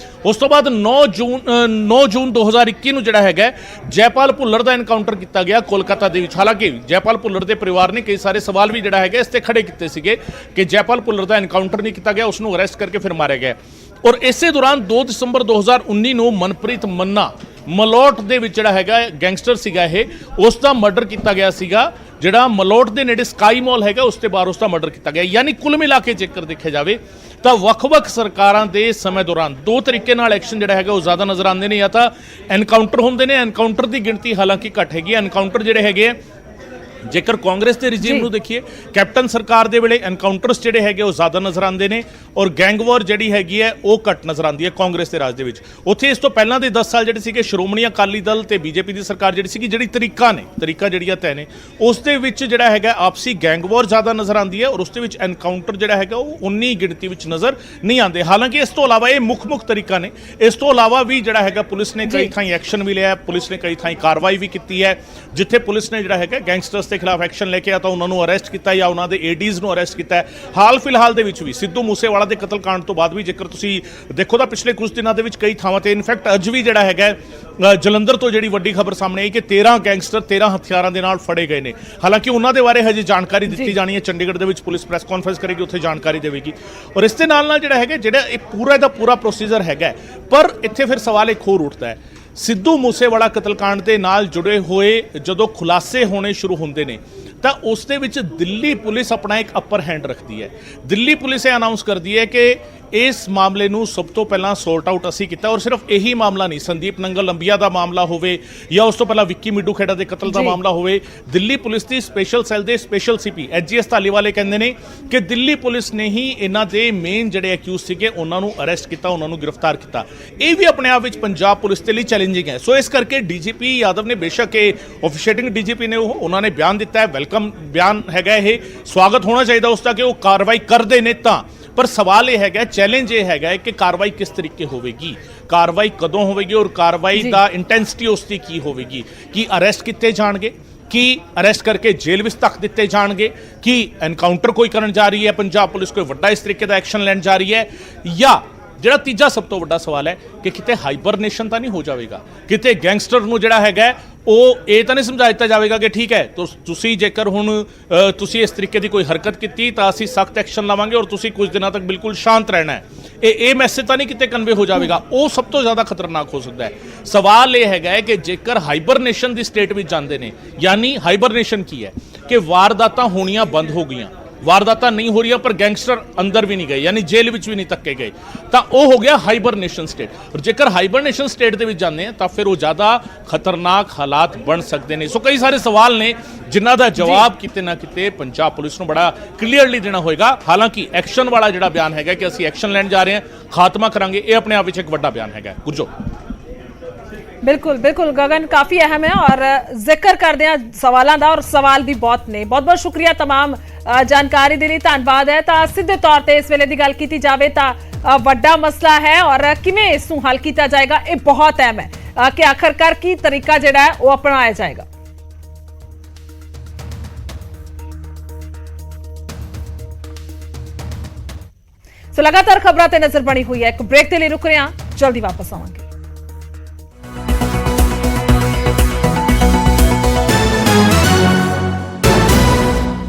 ਉਸ ਤੋਂ ਬਾਅਦ 9 ਜੂਨ 2021 ਨੂੰ ਜਿਹੜਾ ਹੈਗਾ ਜੈਪਾਲ ਭੁੱਲਰ ਦਾ ਐਨਕਾਊਂਟਰ ਕੀਤਾ ਗਿਆ ਕੋਲਕਾਤਾ ਦੇ ਵਿੱਚ। ਹਾਲਾਂਕਿ ਜੈਪਾਲ ਭੁੱਲਰ ਦੇ ਪਰਿਵਾਰ ਨੇ ਕਈ ਸਾਰੇ ਸਵਾਲ ਵੀ ਜਿਹੜਾ ਹੈਗਾ ਇਸ ਤੇ ਖੜੇ ਕੀਤੇ ਸੀਗੇ ਕਿ ਜੈਪਾਲ ਭੁੱਲਰ ਦਾ ਐਨਕਾਊਂਟਰ ਨਹੀਂ ਕੀਤਾ ਗਿਆ, ਉਸ ਨੂੰ ਅਰੈਸਟ ਕਰਕੇ ਫਿਰ ਮਾਰਿਆ ਗਿਆ। ਔਰ ਇਸੇ ਦੌਰਾਨ 2 ਦਸੰਬਰ 2019 ਨੂੰ ਮਨਪ੍ਰੀਤ ਮੰਨਾ ਮਲੋਟ ਦੇ ਵਿੱਚ ਜਿਹੜਾ ਹੈਗਾ ਗੈਂਗਸਟਰ ਸੀਗਾ ਇਹ, ਉਸ ਦਾ ਮਰਡਰ ਕੀਤਾ ਗਿਆ ਸੀਗਾ ਜਿਹੜਾ ਮਲੋਟ ਦੇ ਨੇੜੇ ਸਕਾਈ ਮਾਲ ਹੈਗਾ ਉਸ ਤੇ ਬਾਹਰ ਉਸ ਦਾ ਮਰਡਰ ਕੀਤਾ ਗਿਆ। ਯਾਨੀ ਕੁੱਲ ਮਿਲਾ ਕੇ ਜੇਕਰ ਦੇਖਿਆ ਜਾਵੇ ਤਾਂ ਵੱਖ-ਵੱਖ ਸਰਕਾਰਾਂ ਦੇ ਸਮੇਂ ਦੌਰਾਨ ਦੋ ਤਰੀਕੇ ਨਾਲ ਐਕਸ਼ਨ ਜਿਹੜਾ ਹੈਗਾ ਉਹ ਜ਼ਿਆਦਾ ਨਜ਼ਰ ਆਉਂਦੇ ਨੇ, ਜਾਂ ਤਾਂ ਐਨਕਾਊਂਟਰ ਹੁੰਦੇ ਨੇ, ਐਨਕਾਊਂਟਰ ਦੀ ਗਿਣਤੀ ਹਾਲਾਂਕਿ ਘੱਟ ਹੈਗੀ। ਐਨਕਾਊਂਟਰ ਜਿਹੜੇ ਹੈਗੇ ਆ ਜੇਕਰ ਕਾਂਗਰਸ ਦੇ ਰਿਜੀਮ ਨੂੰ ਦੇਖੀਏ ਕੈਪਟਨ ਸਰਕਾਰ ਦੇ ਵੇਲੇ ਐਨਕਾਊਂਟਰਸ ਜਿਹੜੇ ਹੈਗੇ ਉਹ ਜ਼ਿਆਦਾ ਨਜ਼ਰ ਆਉਂਦੇ ਨੇ ਔਰ ਗੈਂਗ ਵਾਰ ਜਿਹੜੀ ਹੈਗੀ ਹੈ ਉਹ ਘੱਟ ਨਜ਼ਰ ਆਉਂਦੀ ਹੈ ਕਾਂਗਰਸ ਦੇ ਰਾਜ ਦੇ ਵਿੱਚ। ਉੱਥੇ ਇਸ ਤੋਂ ਪਹਿਲਾਂ ਦੇ 10 ਸਾਲ ਜਿਹੜੇ ਸੀਗੇ ਸ਼੍ਰੋਮਣੀ ਅਕਾਲੀ ਦਲ ਤੇ ਬੀਜੇਪੀ ਦੀ ਸਰਕਾਰ ਜਿਹੜੀ ਸੀਗੀ, ਜਿਹੜੀ ਤਰੀਕਾ ਜਿਹੜੀਆਂ ਤੈਅ ਨੇ ਉਸ ਦੇ ਵਿੱਚ ਜਿਹੜਾ ਹੈਗਾ ਆਪਸੀ ਗੈਂਗ ਵਾਰ ਜ਼ਿਆਦਾ ਨਜ਼ਰ ਆਉਂਦੀ ਹੈ ਔਰ ਉਸ ਦੇ ਵਿੱਚ ਐਨਕਾਊਂਟਰ ਜਿਹੜਾ ਹੈਗਾ ਉਹ ਉਨੀ ਗਿਣਤੀ ਵਿੱਚ ਨਜ਼ਰ ਨਹੀਂ ਆਉਂਦੇ। ਹਾਲਾਂਕਿ ਇਸ ਤੋਂ ਇਲਾਵਾ ਇਹ ਮੁੱਖ ਤਰੀਕਾ ਨੇ, ਇਸ ਤੋਂ ਇਲਾਵਾ ਵੀ ਜਿਹੜਾ ਹੈਗਾ ਪੁਲਿਸ ਨੇ ਕਈ ਥਾਈਂ ਐਕਸ਼ਨ ਵੀ ਲਿਆ, ਪੁਲਿਸ ਨੇ ਕਈ ਥਾਈਂ ਕਾਰਵਾਈ ਵੀ ਕੀਤੀ ਹੈ ਜਿੱਥੇ ਪੁਲਿਸ ਨੇ ਜਿਹੜਾ ਹੈਗਾ ਗੈਂਗਸਟਰਸ ਦੇ ਖਿਲਾਫ ਐਕਸ਼ਨ ਲੈ ਕੇ ਆ ਤਾਂ ਉਹਨਾਂ ਨੂੰ ਅਰੈਸਟ ਕੀਤਾ ਜਾਂ ਉਹਨਾਂ ਦੇ ਏਡੀਜ਼ ਨੂੰ ਅਰੈਸਟ ਕੀਤਾ ਹੈ। ਹਾਲ ਫਿਲਹਾਲ ਦੇ ਵਿੱਚ ਵੀ ਸਿੱਧੂ ਮੂਸੇਵਾਲਾ ਦੇ ਕਤਲकांड ਤੋਂ ਬਾਅਦ ਵੀ ਜੇਕਰ ਤੁਸੀਂ ਦੇਖੋ ਤਾਂ ਪਿਛਲੇ ਕੁਝ ਦਿਨਾਂ ਦੇ ਵਿੱਚ ਕਈ ਥਾਵਾਂ ਤੇ ਇਨਫੈਕਟ ਅੱਜ ਵੀ ਜਿਹੜਾ ਹੈਗਾ ਜਲੰਧਰ ਤੋਂ ਜਿਹੜੀ ਵੱਡੀ ਖਬਰ ਸਾਹਮਣੇ ਆਈ ਕਿ 13 ਗੈਂਗਸਟਰ 13 ਹਥਿਆਰਾਂ ਦੇ ਨਾਲ ਫੜੇ ਗਏ ਨੇ। ਹਾਲਾਂਕਿ ਉਹਨਾਂ ਦੇ ਬਾਰੇ ਹਜੇ ਜਾਣਕਾਰੀ ਦਿੱਤੀ ਜਾਣੀ ਹੈ, ਚੰਡੀਗੜ੍ਹ ਦੇ ਵਿੱਚ ਪੁਲਿਸ ਪ੍ਰੈਸ ਕਾਨਫਰੰਸ ਕਰੇਗੀ, ਉੱਥੇ ਜਾਣਕਾਰੀ ਦੇਵੇਗੀ। ਔਰ ਇਸ ਦੇ ਨਾਲ ਜਿਹੜਾ ਹੈਗਾ ਜਿਹੜਾ ਇਹ ਪੂਰਾ ਦਾ ਪੂਰਾ ਪ੍ਰੋਸੀਜਰ ਹੈਗਾ, ਪਰ ਇੱਥੇ ਫਿਰ ਸਵਾਲ ਇੱਕ ਹੋਰ ਉੱਠਦਾ ਹੈ ਸਿੱਧੂ ਮੂਸੇਵਾਲਾ ਕਤਲकांड ਦੇ ਨਾਲ ਜੁੜੇ ਹੋਏ ਜਦੋਂ ਖੁਲਾਸੇ ਹੋਣੇ ਸ਼ੁਰੂ ਹੁੰਦੇ ਨੇ ਤਾਂ ਉਸ ਦੇ ਵਿੱਚ ਦਿੱਲੀ ਪੁਲਿਸ ਆਪਣਾ ਇੱਕ ਅਪਰ ਹੈਂਡ ਰੱਖਦੀ ਹੈ। ਦਿੱਲੀ ਪੁਲਿਸ ਇਹ ਅਨਾਉਂਸ ਕਰਦੀ ਹੈ ਕਿ ਇਸ ਮਾਮਲੇ ਨੂੰ ਸਭ ਤੋਂ ਪਹਿਲਾਂ ਸੌਰਟ ਆਊਟ ਅਸੀਂ ਕੀਤਾ ਔਰ ਸਿਰਫ ਇਹੀ ਮਾਮਲਾ ਨਹੀਂ, ਸੰਦੀਪ ਨੰਗਲ ਲੰਬੀਆ ਦਾ ਮਾਮਲਾ ਹੋਵੇ ਜਾਂ ਉਸ ਤੋਂ ਪਹਿਲਾਂ ਵਿੱਕੀ ਮਿੱਡੂ ਖੇੜਾ ਦੇ ਕਤਲ ਦਾ ਮਾਮਲਾ ਹੋਵੇ, ਦਿੱਲੀ ਪੁਲਿਸ ਦੀ ਸਪੈਸ਼ਲ ਸੈੱਲ ਦੇ ਸਪੈਸ਼ਲ ਸੀਪੀ ਐਚਜੀਐਸ ਧਾਲੀਵਾਲ ਕਹਿੰਦੇ ਨੇ ਕਿ ਦਿੱਲੀ ਪੁਲਿਸ ਨੇ ਹੀ ਇਹਨਾਂ ਦੇ ਮੇਨ ਜਿਹੜੇ ਅਕਿਊਜ਼ ਸੀਗੇ ਉਹਨਾਂ ਨੂੰ ਅਰੈਸਟ ਕੀਤਾ, ਉਹਨਾਂ ਨੂੰ ਗ੍ਰਿਫਤਾਰ ਕੀਤਾ। ਇਹ ਵੀ ਆਪਣੇ ਆਪ ਵਿੱਚ ਪੰਜਾਬ ਪੁਲਿਸ ਦੇ ਲਈ ਚੈਲੰਜਿੰਗ ਹੈ। ਸੋ ਇਸ ਕਰਕੇ ਡੀਜੀਪੀ ਯਾਦਵ ਨੇ ਬੇਸ਼ੱਕ ਇਹ ਆਫੀਸ਼ੀਏਟਿੰਗ ਡੀਜੀਪੀ ਨੇ ਉਹਨਾਂ ਨੇ ਬਿਆਨ ਦਿੱਤਾ ਹੈ, ਵੈਲਕਮ ਬਿਆਨ ਹੈਗਾ, ਇਹ ਸਵਾਗਤ ਹੋਣਾ ਚਾਹੀਦਾ ਉਸ ਦਾ ਕਿ ਉਹ ਕਾਰਵਾਈ ਕਰਦੇ ਨੇ ਤਾਂ, ਪਰ ਸਵਾਲ ਇਹ ਹੈਗਾ, ਚੈਲੰਜ ਇਹ ਹੈਗਾ ਕਿ ਕਾਰਵਾਈ ਕਿਸ ਤਰੀਕੇ ਹੋਵੇਗੀ, ਕਾਰਵਾਈ ਕਦੋਂ ਹੋਵੇਗੀ ਔਰ ਕਾਰਵਾਈ ਦਾ ਇੰਟੈਂਸਿਟੀ ਉਸ ਦੀ ਕੀ ਹੋਵੇਗੀ। ਕੀ ਅਰੈਸਟ ਕੀਤੇ ਜਾਣਗੇ, ਕੀ ਅਰੈਸਟ ਕਰਕੇ ਜੇਲ੍ਹ ਵਿੱਚ ਤੱਕ ਦਿੱਤੇ ਜਾਣਗੇ, ਕੀ ਐਨਕਾਊਂਟਰ ਕੋਈ ਕਰਨ ਜਾ ਰਹੀ ਹੈ ਪੰਜਾਬ ਪੁਲਿਸ, ਕੋਈ ਵੱਡਾ ਇਸ ਤਰੀਕੇ ਦਾ ਐਕਸ਼ਨ ਲੈਣ ਜਾ ਰਹੀ ਹੈ, ਜਾਂ ਜਿਹੜਾ ਤੀਜਾ ਸਭ ਤੋਂ ਵੱਡਾ ਸਵਾਲ ਹੈ ਕਿ ਕਿਤੇ ਹਾਈਬਰਨੇਸ਼ਨ ਤਾਂ ਨਹੀਂ ਹੋ ਜਾਵੇਗਾ, ਕਿਤੇ ਗੈਂਗਸਟਰ ਨੂੰ ਜਿਹੜਾ ਹੈਗਾ ਉਹ ਇਹ ਤਾਂ ਨਹੀਂ ਸਮਝਾ ਦਿੱਤਾ ਜਾਵੇਗਾ ਕਿ ਠੀਕ ਹੈ ਤੁਸੀਂ ਜੇਕਰ ਹੁਣ ਤੁਸੀਂ ਇਸ ਤਰੀਕੇ ਦੀ ਕੋਈ ਹਰਕਤ ਕੀਤੀ ਤਾਂ ਅਸੀਂ ਸਖਤ ਐਕਸ਼ਨ ਲਵਾਂਗੇ ਔਰ ਤੁਸੀਂ ਕੁਝ ਦਿਨਾਂ ਤੱਕ ਬਿਲਕੁਲ ਸ਼ਾਂਤ ਰਹਿਣਾ ਹੈ, ਇਹ ਮੈਸੇਜ ਤਾਂ ਨਹੀਂ ਕਿਤੇ ਕਨਵੇ ਹੋ ਜਾਵੇਗਾ। ਉਹ ਸਭ ਤੋਂ ਜ਼ਿਆਦਾ ਖਤਰਨਾਕ ਹੋ ਸਕਦਾ ਹੈ। ਸਵਾਲ ਇਹ ਹੈਗਾ ਕਿ ਜੇਕਰ ਹਾਈਬਰਨੇਸ਼ਨ ਦੀ ਸਟੇਟ ਵਿੱਚ ਜਾਂਦੇ ਨੇ, ਯਾਨੀ ਹਾਈਬਰਨੇਸ਼ਨ ਕੀ ਹੈ ਕਿ ਵਾਰਦਾਤਾਂ ਹੋਣੀਆਂ ਬੰਦ ਹੋ ਗਈਆਂ, ਵਾਰਦਾਤਾਂ ਨਹੀਂ ਹੋ ਰਹੀਆਂ ਪਰ ਗੈਂਗਸਟਰ ਅੰਦਰ ਵੀ ਨਹੀਂ ਗਏ, ਯਾਨੀ ਜੇਲ੍ਹ ਵਿੱਚ ਵੀ ਨਹੀਂ ਧੱਕੇ ਗਏ, ਤਾਂ ਉਹ ਹੋ ਗਿਆ ਹਾਈਬਰਨੇਸ਼ਨ ਸਟੇਟ। ਔਰ ਜੇਕਰ ਹਾਈਬਰਨੇਸ਼ਨ ਸਟੇਟ ਦੇ ਵਿੱਚ ਜਾਂਦੇ ਆ ਤਾਂ ਫਿਰ ਉਹ ਜ਼ਿਆਦਾ ਖਤਰਨਾਕ ਹਾਲਾਤ ਬਣ ਸਕਦੇ ਨੇ। ਸੋ ਕਈ ਸਾਰੇ ਸਵਾਲ ਨੇ ਜਿਨ੍ਹਾਂ ਦਾ ਜਵਾਬ ਕਿਤੇ ਨਾ ਕਿਤੇ ਪੰਜਾਬ ਪੁਲਿਸ ਨੂੰ ਬੜਾ ਕਲੀਅਰਲੀ ਦੇਣਾ ਹੋਏਗਾ। ਹਾਲਾਂਕਿ ਐਕਸ਼ਨ ਵਾਲਾ ਜਿਹੜਾ ਬਿਆਨ ਹੈਗਾ ਕਿ ਅਸੀਂ ਐਕਸ਼ਨ ਲੈਣ ਜਾ ਰਹੇ ਹਾਂ, ਖਾਤਮਾ ਕਰਾਂਗੇ, ਇਹ ਆਪਣੇ ਆਪ ਵਿੱਚ ਇੱਕ ਵੱਡਾ ਬਿਆਨ ਹੈਗਾ। ਗੁਰਜੋ बिल्कुल गगन, काफ़ी अहम है और जिक्र करते हैं सवालों का और सवाल भी बहुत ने। बहुत बहुत शुक्रिया तमाम जानकारी के लिए, धन्यवाद है। तो सीधे तौर पर इस वेले की गल की जाए तो वड्डा मसला है और किवें इस नूं हल किया जाएगा, ये बहुत अहम है कि आखिरकार की तरीका जिहड़ा है वो अपनाया जाएगा। सो लगातार खबरों ते नजर बनी हुई है, एक ब्रेक के लिए रुक रहे हैं, जल्दी वापस आवांगे।